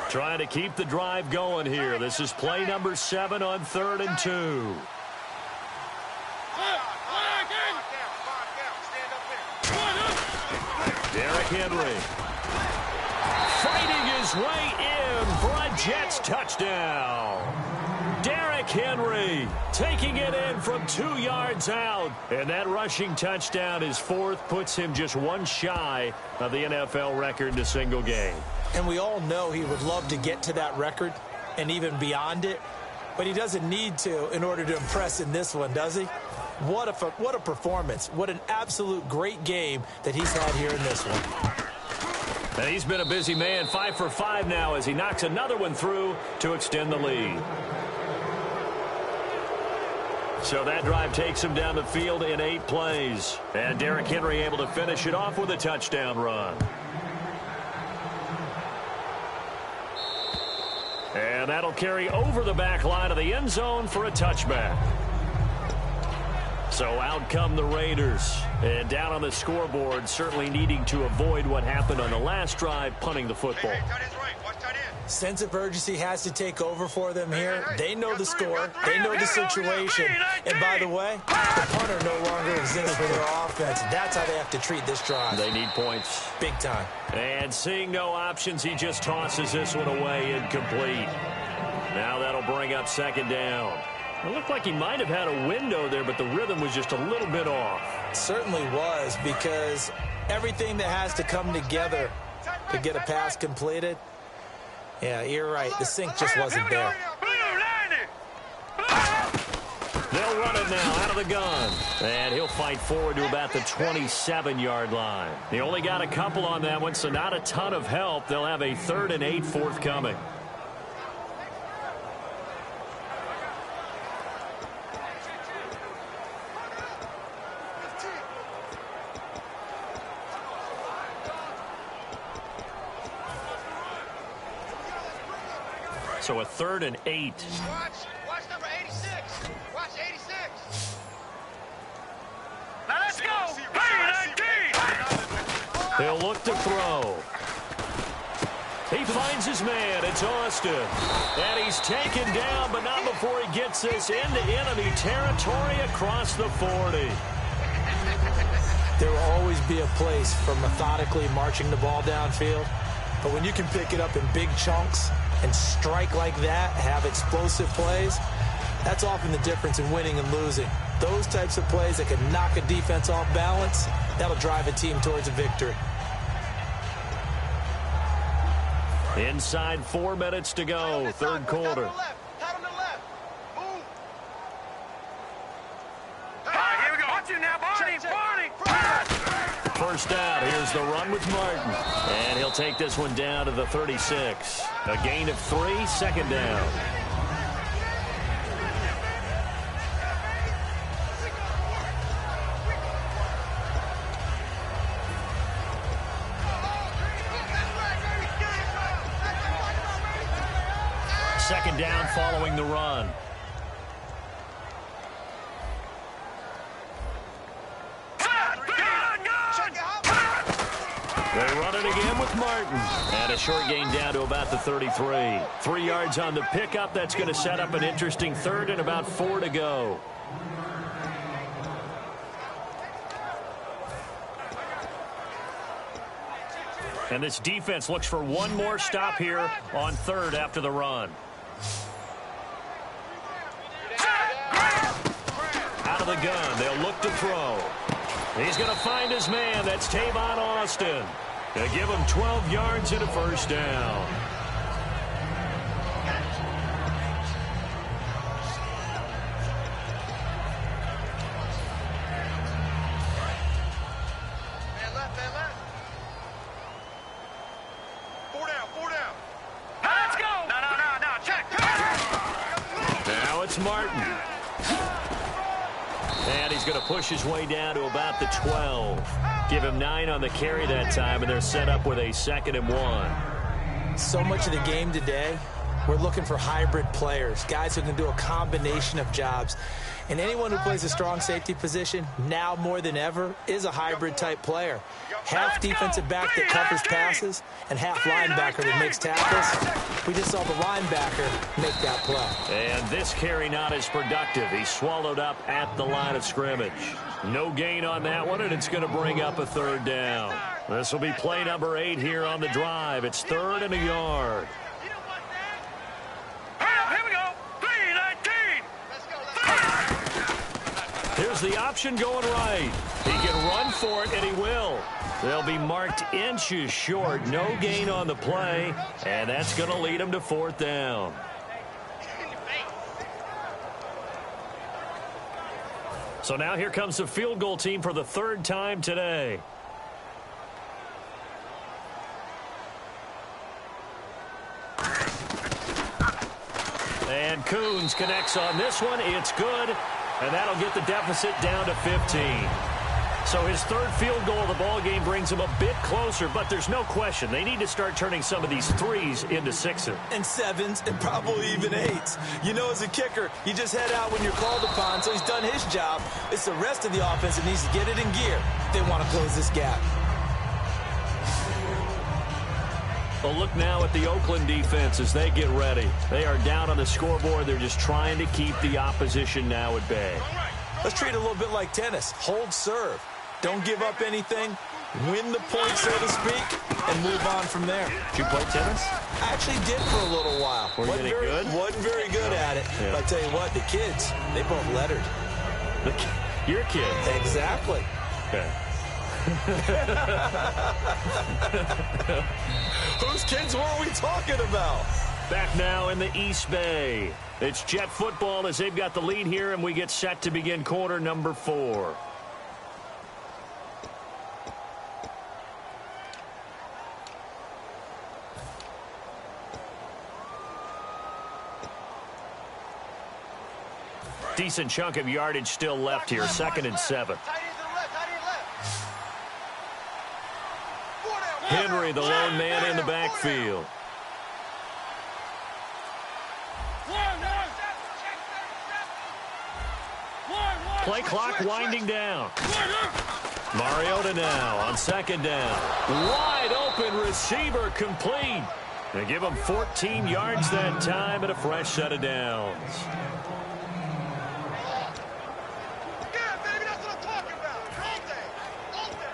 Trying to keep the drive going here. This is play number 7 on 3rd and 2. Derrick Henry fighting his way in for a Jets touchdown. Derrick Henry taking it in from 2 yards out. And that rushing touchdown, his 4th, puts him just 1 shy of the NFL record in a single game. And we all know he would love to get to that record and even beyond it. But he doesn't need to in order to impress in this one, does he? What a performance. What an absolute great game that he's had here in this one. And he's been a busy man, 5 for 5 now as he knocks another one through to extend the lead. So that drive takes him down the field in 8 plays. And Derrick Henry able to finish it off with a touchdown run. And that'll carry over the back line of the end zone for a touchback. So out come the Raiders. And down on the scoreboard, certainly needing to avoid what happened on the last drive, punting the football. Sense of urgency has to take over for them here. They know the score. They know the situation. And by the way, the punter no longer exists for their offense. That's how they have to treat this drive. They need points. Big time. And seeing no options, he just tosses this one away incomplete. Now that'll bring up 2nd down. It looked like he might have had a window there, but the rhythm was just a little bit off. It certainly was, because everything that has to come together to get a pass completed, yeah, you're right. The sync just wasn't there. They'll run it now out of the gun. And he'll fight forward to about the 27-yard line. He only got a couple on that one, so not a ton of help. They'll have a 3rd and 8 forthcoming. So a 3rd and 8. Watch number 86. Watch 86. Now let's go. Hey, He'll look to throw. He finds his man. It's Austin. And he's taken down, but not before he gets this into enemy territory across the 40. There will always be a place for methodically marching the ball downfield. But when you can pick it up in big chunks and strike like that, have explosive plays, that's often the difference in winning and losing. Those types of plays that can knock a defense off balance, that'll drive a team towards a victory. Inside 4 minutes to go, third quarter. First out, here's the run with Martin. And he'll take this one down to the 36. A gain of 3, second down. Second down following the run. They run it again with Martin. And a short gain down to about the 33. 3 yards on the pickup. That's going to set up an interesting third and about 4 to go. And this defense looks for one more stop here on third after the run. Out of the gun. They'll look to throw. He's going to find his man. That's Tavon Austin. They give him 12 yards and a first down. Four down. Let's go. No, check. Now it's Martin. And he's going to push his way down to about the 12. Give him 9 on the carry that time, and they're set up with a 2nd and 1. So much of the game today, we're looking for hybrid players, guys who can do a combination of jobs. And anyone who plays a strong safety position, now more than ever, is a hybrid-type player. Half defensive back that covers passes and half linebacker that makes tackles. We just saw the linebacker make that play. And this carry not as productive. He's swallowed up at the line of scrimmage. No gain on that one, and it's going to bring up a third down. This will be play number 8 here on the drive. It's 3rd and a yard. Here we go. 3-19. Here's the option going right. He can run for it, and he will. They'll be marked inches short. No gain on the play, and that's going to lead him to 4th down. So now here comes the field goal team for the 3rd time today. And Coons connects on this one. It's good, and that'll get the deficit down to 15. So his 3rd field goal of the ball game brings him a bit closer, but there's no question they need to start turning some of these 3s into 6s. And 7s, and probably even 8s. You know, as a kicker, you just head out when you're called upon, so he's done his job. It's the rest of the offense that needs to get it in gear if they want to close this gap. A look now at the Oakland defense as they get ready. They are down on the scoreboard. They're just trying to keep the opposition now at bay. Let's treat it a little bit like tennis. Hold serve. Don't give up anything. Win the point, so to speak, and move on from there. Did you play tennis? I actually did for a little while. Were you good? Wasn't very good at it. Yeah. But I tell you what, the kids, they both lettered. Your kids? Exactly. Okay. Whose kids were we talking about? Back now in the East Bay. It's Jet football as they've got the lead here, and we get set to begin quarter number 4. Decent chunk of yardage still left here. 2nd and 7. Henry, the lone man in the backfield. Play clock winding down. Mariota now on second down. Wide open receiver complete. They give him 14 yards that time and a fresh set of downs. Yeah, baby, that's what I'm talking about. All day.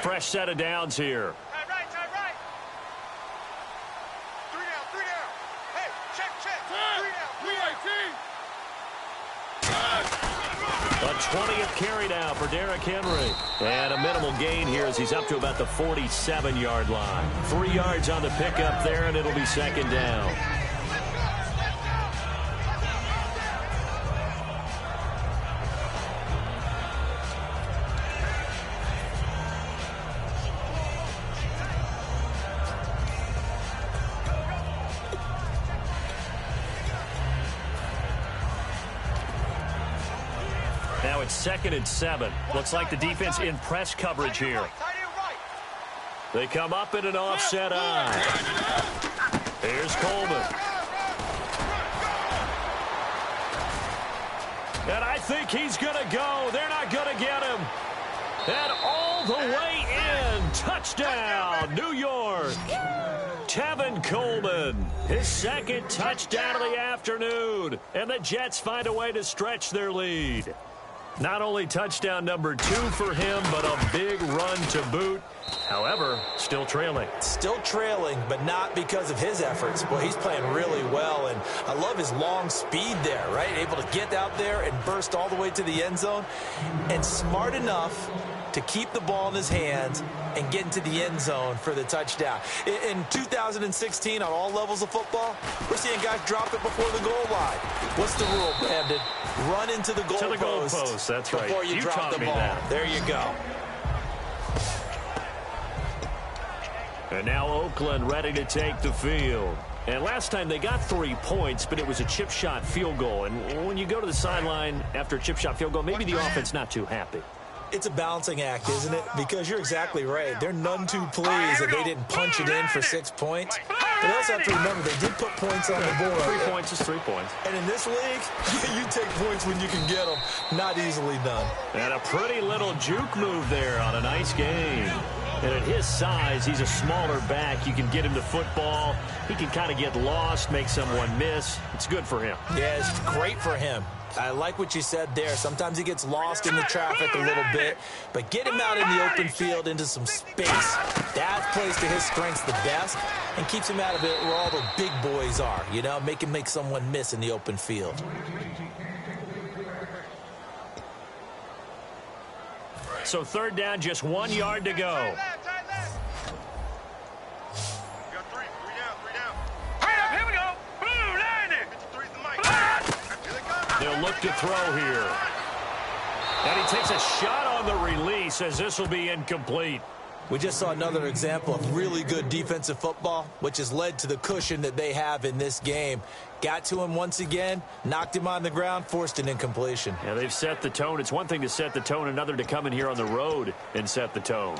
Fresh set of downs here. Time right. 3 down. Hey, check. 3 down. A 20th carry now for Derrick Henry. And a minimal gain here as he's up to about the 47-yard line. 3 yards on the pickup there, and it'll be second down. Now it's 2nd and 7. Looks like the defense in press coverage here. They come up in an offset eye. Here's Coleman. And I think he's going to go. They're not going to get him. And all the way in. Touchdown, New York. Tevin Coleman, his 2nd touchdown of the afternoon. And the Jets find a way to stretch their lead. Not only touchdown number 2 for him, but a big run to boot. However, still trailing. Still trailing, but not because of his efforts. Well, he's playing really well, and I love his long speed there, right? Able to get out there and burst all the way to the end zone, and smart enough to keep the ball in his hands and get into the end zone for the touchdown. In 2016, on all levels of football, we're seeing guys drop it before the goal line. What's the rule, Brandon? Run into the goalpost. That's right. Before you drop the ball. That. There you go. And now Oakland ready to take the field. And last time they got 3 points, but it was a chip shot field goal. And when you go to the sideline after a chip shot field goal, maybe the offense not too happy. It's a balancing act, isn't it? Because you're exactly right. They're none too pleased that they didn't punch it in for 6 points. But they also have to remember they did put points on the board. 3 points is 3 points. And in this league, you take points when you can get them. Not easily done. And a pretty little juke move there on a nice game. And at his size, he's a smaller back. You can get him the football. He can kind of get lost, make someone miss. It's good for him. Yeah, it's great for him. I like what you said there. Sometimes he gets lost in the traffic a little bit, but get him out in the open field into some space. That plays to his strengths the best and keeps him out of it where all the big boys are, you know, make someone miss in the open field. So 3rd down, just 1 yard to go. They'll look to throw here. And he takes a shot on the release as this will be incomplete. We just saw another example of really good defensive football, which has led to the cushion that they have in this game. Got to him once again, knocked him on the ground, forced an incompletion. Yeah, they've set the tone. It's one thing to set the tone, another to come in here on the road and set the tone.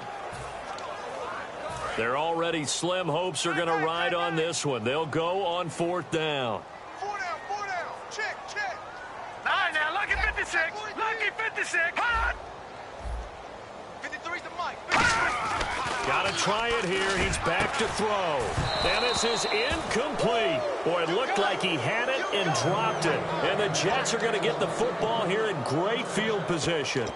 Their already slim hopes are going to ride on this one. They'll go on 4th down. 4 down. Check. 9 now, lucky 56. Lucky 56. Hot. 53's the mic. Got to try it here. He's back to throw. And this is incomplete. Boy, it looked like he had it and dropped it. And the Jets are going to get the football here in great field position.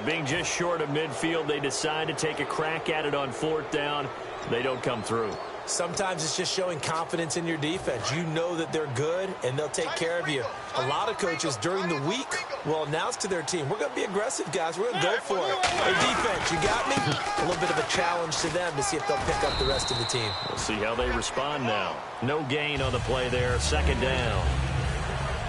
Being just short of midfield, they decide to take a crack at it on 4th down. They don't come through. Sometimes it's just showing confidence in your defense. You know that they're good, and they'll take care of you. A lot of coaches during the week will announce to their team, we're going to be aggressive, guys. We're going to go for it. Hey, defense, you got me? A little bit of a challenge to them to see if they'll pick up the rest of the team. We'll see how they respond now. No gain on the play there. 2nd down.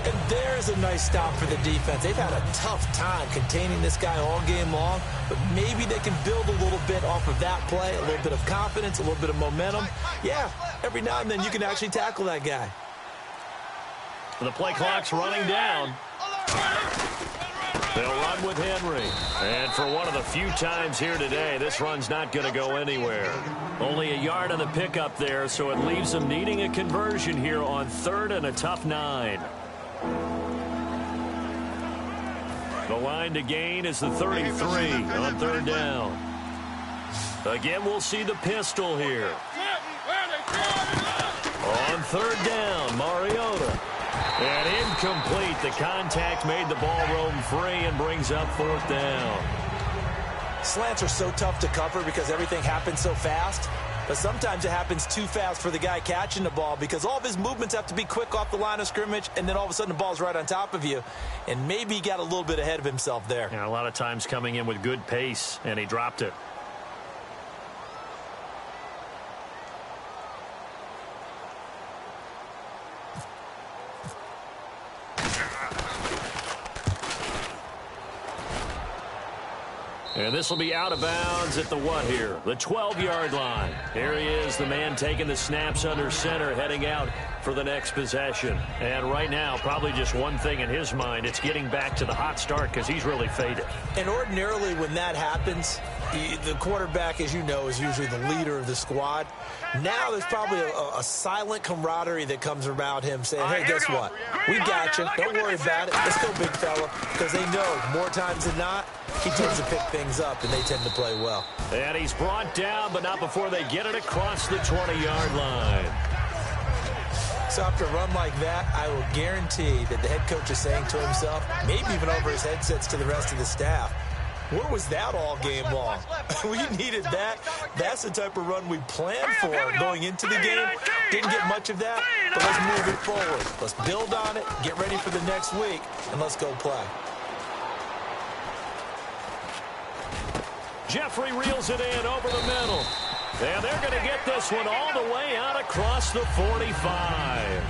And there's a nice stop for the defense. They've had a tough time containing this guy all game long, but maybe they can build a little bit off of that play, a little bit of confidence, a little bit of momentum. Yeah, every now and then you can actually tackle that guy. The play clock's running down. They'll run with Henry. And for one of the few times here today, this run's not going to go anywhere. Only a yard on the pickup there, so it leaves them needing a conversion here on 3rd and a tough 9. The line to gain is the 33 on third down. Again, we'll see the pistol here. On third down, Mariota. And incomplete. The contact made the ball roam free and brings up fourth down. Slants are so tough to cover because everything happens so fast. But sometimes it happens too fast for the guy catching the ball because all of his movements have to be quick off the line of scrimmage, and then all of a sudden the ball's right on top of you. And maybe he got a little bit ahead of himself there. Yeah, a lot of times coming in with good pace, and he dropped it. And this will be out of bounds at the what here? The 12-yard line. Here he is, the man taking the snaps under center, heading out for the next possession. And right now, probably just one thing in his mind. It's getting back to the hot start because he's really faded. And ordinarily when that happens, the quarterback, as you know, is usually the leader of the squad. Now there's probably a silent camaraderie that comes around him saying, hey, guess what? We got you. Don't worry about it. Let's go, big fella. Because they know more times than not, he tends to pick things up, and they tend to play well. And he's brought down, but not before they get it across the 20-yard line. So after a run like that, I will guarantee that the head coach is saying to himself, maybe even over his headsets to the rest of the staff, where was that all game long? We needed that. That's the type of run we planned for going into the game. Didn't get much of that, but let's move it forward. Let's build on it, get ready for the next week, and let's go play. Jeffrey reels it in over the middle. And they're going to get this one all the way out across the 45.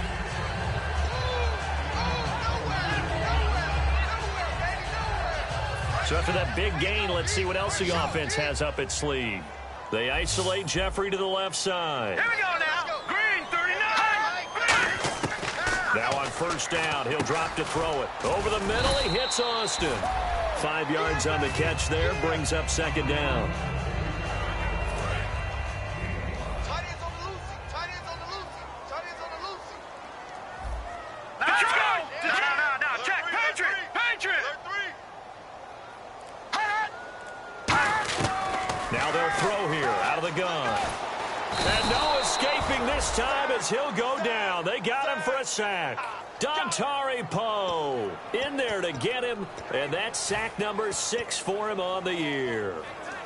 So after that big gain, let's see what else the offense has up its sleeve. They isolate Jeffrey to the left side. Here we go now. Green, 39. Now on first down, he'll drop to throw it. Over the middle, he hits Austin. 5 yards on the catch there, brings up second down. Tight ends on the loosey. Tight ends on the loosey. Tight ends on the loosey. Let's go. Now. Check. Patriot. Now they'll throw here out of the gun. And no escaping this time as he'll go down. They got him for a sack. Dontari Poe in there to get him, and that's sack number 6 for him on the year.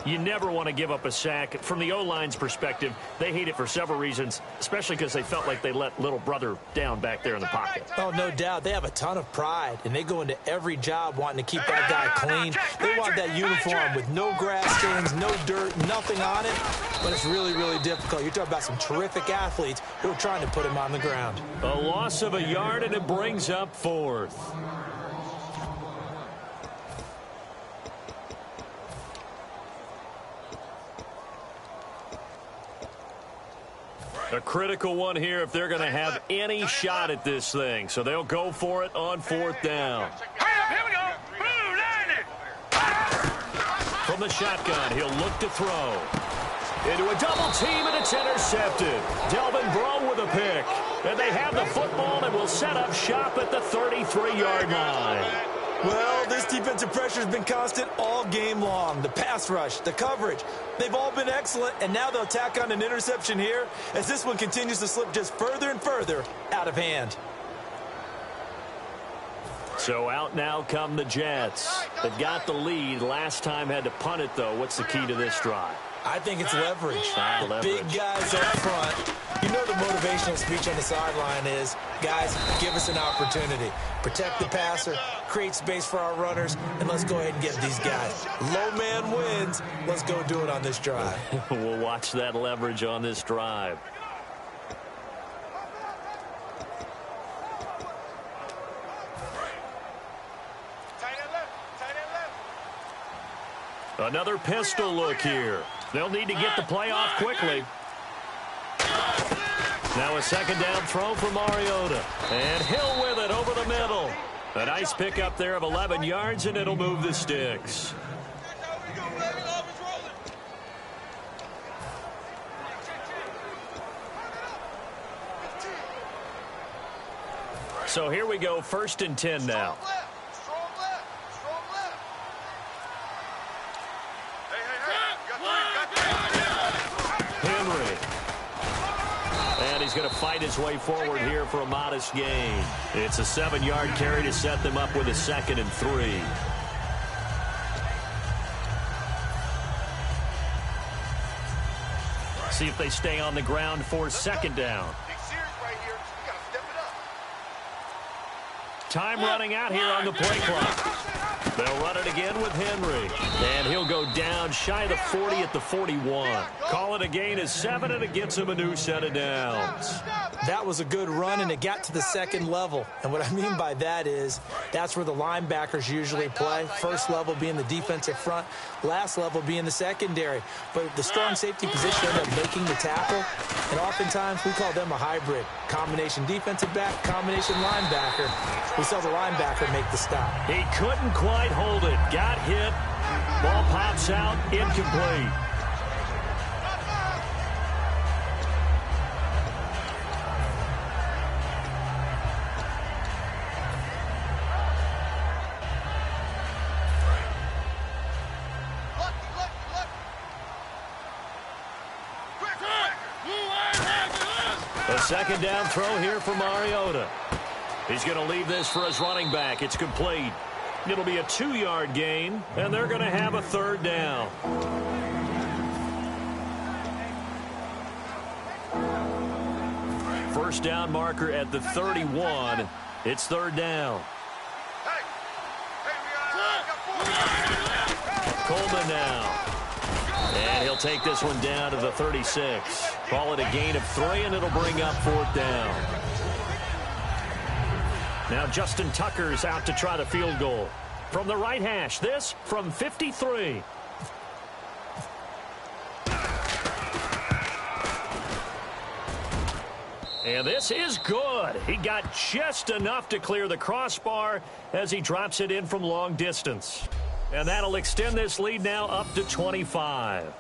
You never want to give up a sack. From the O-line's perspective, they hate it for several reasons, especially because they felt like they let little brother down back there in the pocket. Oh, no doubt. They have a ton of pride, and they go into every job wanting to keep that guy clean. They want that uniform with no grass stains, no dirt, nothing on it, but it's really, really difficult. You're talking about some terrific athletes who are trying to put him on the ground. A loss of a yard, and it brings up fourth. A critical one here if they're going to have any shot at this thing. So they'll go for it on fourth down. Here we go. Boom, landed. From the shotgun, he'll look to throw. Into a double team, and it's intercepted. Delvin Breaux with a pick. And they have the football and will set up shop at the 33-yard line. Well, this defensive pressure has been constant all game long. The pass rush, the coverage, they've all been excellent, and now they'll tack on an interception here as this one continues to slip just further and further out of hand. So out now come the Jets. They've got the lead. Last time had to punt it, though. What's the key to this drive? I think it's leverage. The leverage. Big guys up front. You know the motivational speech on the sideline is, guys, give us an opportunity. Protect the passer, create space for our runners, and let's go ahead and get these guys. Low man wins. Let's go do it on this drive. We'll watch that leverage on this drive. Another pistol look here. They'll need to get the play off quickly. Now a second down throw for Mariota. And Hill with it over the middle. A nice pickup there of 11 yards, and it'll move the sticks. So here we go, 1st and 10 now. Strong left. going to fight his way forward here for a modest gain. It's a 7-yard carry to set them up with a 2nd and 3. See if they stay on the ground for 2nd down. Time running out here on the play clock. They'll run it again with Henry. And he'll go down shy of the 40 at the 41. Call it a gain of 7, and it gets him a new set of downs. That was a good run, and it got to the 2nd level. And what I mean by that is that's where the linebackers usually play. First level being the defensive front, last level being the secondary. But the strong safety position ended up making the tackle, and oftentimes we call them a hybrid. Combination defensive back, combination linebacker. We saw the linebacker make the stop. He couldn't quite hold it. Got hit. Ball pops out. Incomplete. A 2nd down throw here for Mariota. He's going to leave this for his running back. It's complete. It'll be a 2-yard gain, and they're going to have a 3rd down. First down marker at the 31. It's 3rd down. Coleman now. And he'll take this one down to the 36. Call it a gain of 3, and it'll bring up 4th down. Now Justin Tucker's out to try the field goal. From the right hash, this from 53. And this is good. He got just enough to clear the crossbar as he drops it in from long distance. And that'll extend this lead now up to 25.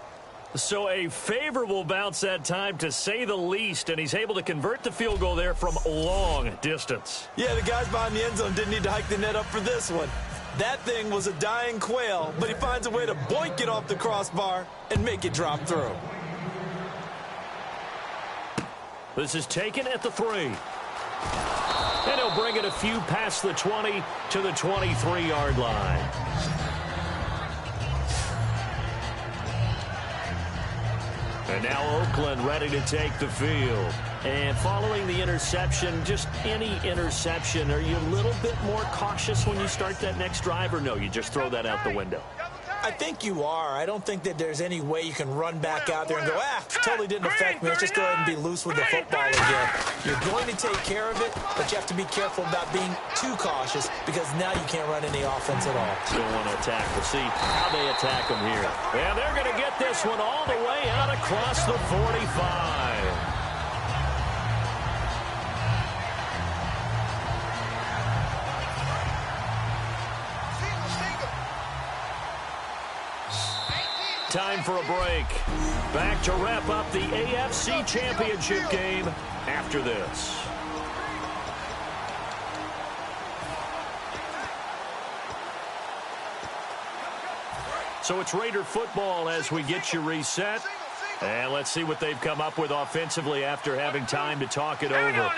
So a favorable bounce that time, to say the least, and he's able to convert the field goal there from long distance. Yeah, the guys behind the end zone didn't need to hike the net up for this one. That thing was a dying quail, but he finds a way to boink it off the crossbar and make it drop through. This is taken at the 3. And he'll bring it a few past the 20 to the 23-yard line. And now Oakland ready to take the field. And following the interception, just any interception, are you a little bit more cautious when you start that next drive, or no, you just throw that out the window? I think you are. I don't think that there's any way you can run back out there and go, totally didn't affect me. Let's just go ahead and be loose with the football again. You're going to take care of it, but you have to be careful about being too cautious, because now you can't run any offense at all. Don't want to attack. We'll see how they attack them here. And they're going to get this one all the way out across the 45. Time for a break. Back to wrap up the AFC Championship game after this. So it's Raider football as we get you reset. And let's see what they've come up with offensively after having time to talk it over.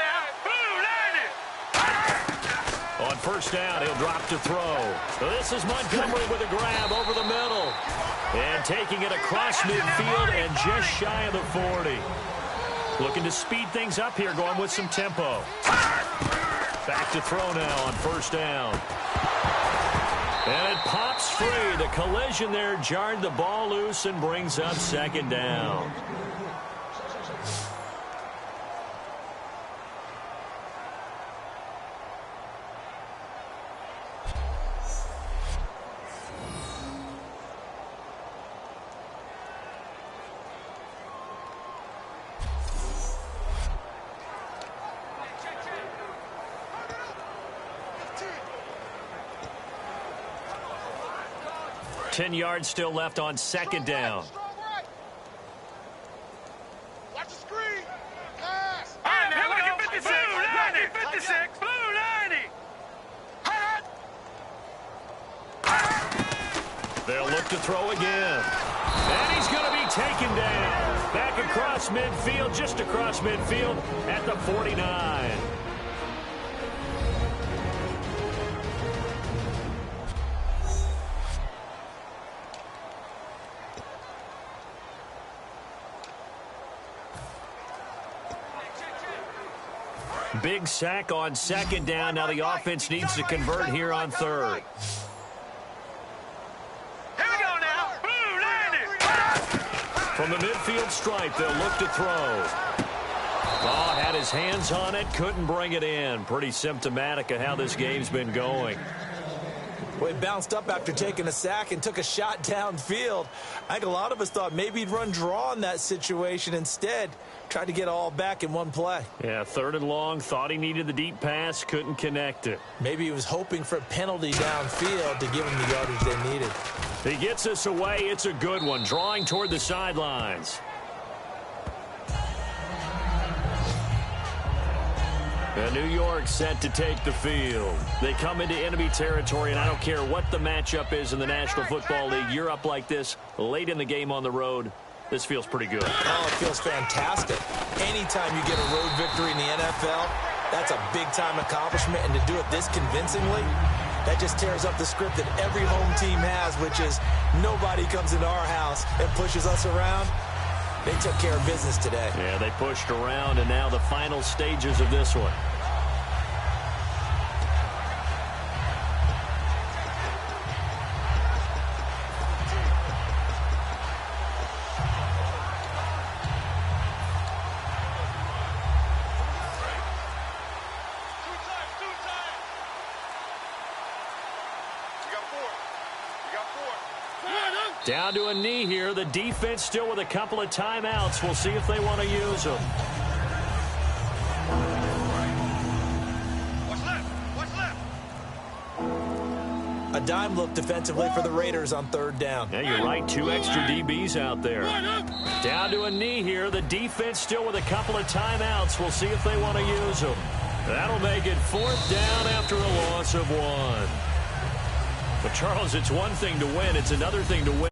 On first down, he'll drop to throw. This is Montgomery with a grab over the middle. And taking it across midfield and just shy of the 40. Looking to speed things up here, going with some tempo. Back to throw now on first down. And it pops free. The collision there jarred the ball loose and brings up second down. Ten yards still left on second down. Watch the screen. Pass. All right, now look at 56. Blue 90. 56. Blue 90. They'll look to throw again. And he's going to be taken down. Back across midfield, just across midfield at the 49. Big sack on second down. Now the offense needs to convert here on third. Here we go now. Boom, landed. From the midfield stripe, they'll look to throw. Oh, had his hands on it, couldn't bring it in. Pretty symptomatic of how this game's been going. Well, he bounced up after taking a sack and took a shot downfield. I think a lot of us thought maybe he'd run draw in that situation. Instead, tried to get it all back in one play. Yeah, third and long, thought he needed the deep pass, couldn't connect it. Maybe he was hoping for a penalty downfield to give him the yardage they needed. He gets us away. It's a good one, drawing toward the sidelines. And New York set to take the field. They come into enemy territory, and I don't care what the matchup is in the National Football League. You're up like this late in the game on the road. This feels pretty good. Oh, it feels fantastic. Anytime you get a road victory in the NFL, that's a big-time accomplishment. And to do it this convincingly, that just tears up the script that every home team has, which is nobody comes into our house and pushes us around. They took care of business today. Yeah, they pushed around, and now the final stages of this one. Down to a knee here. The defense still with a couple of timeouts. We'll see if they want to use them. What's left? What's left? A dime look defensively for the Raiders on third down. Yeah, you're right. 2 extra DBs out there. Down to a knee here. The defense still with a couple of timeouts. We'll see if they want to use them. That'll make it 4th down after a loss of 1. But, Charles, it's one thing to win. It's another thing to win.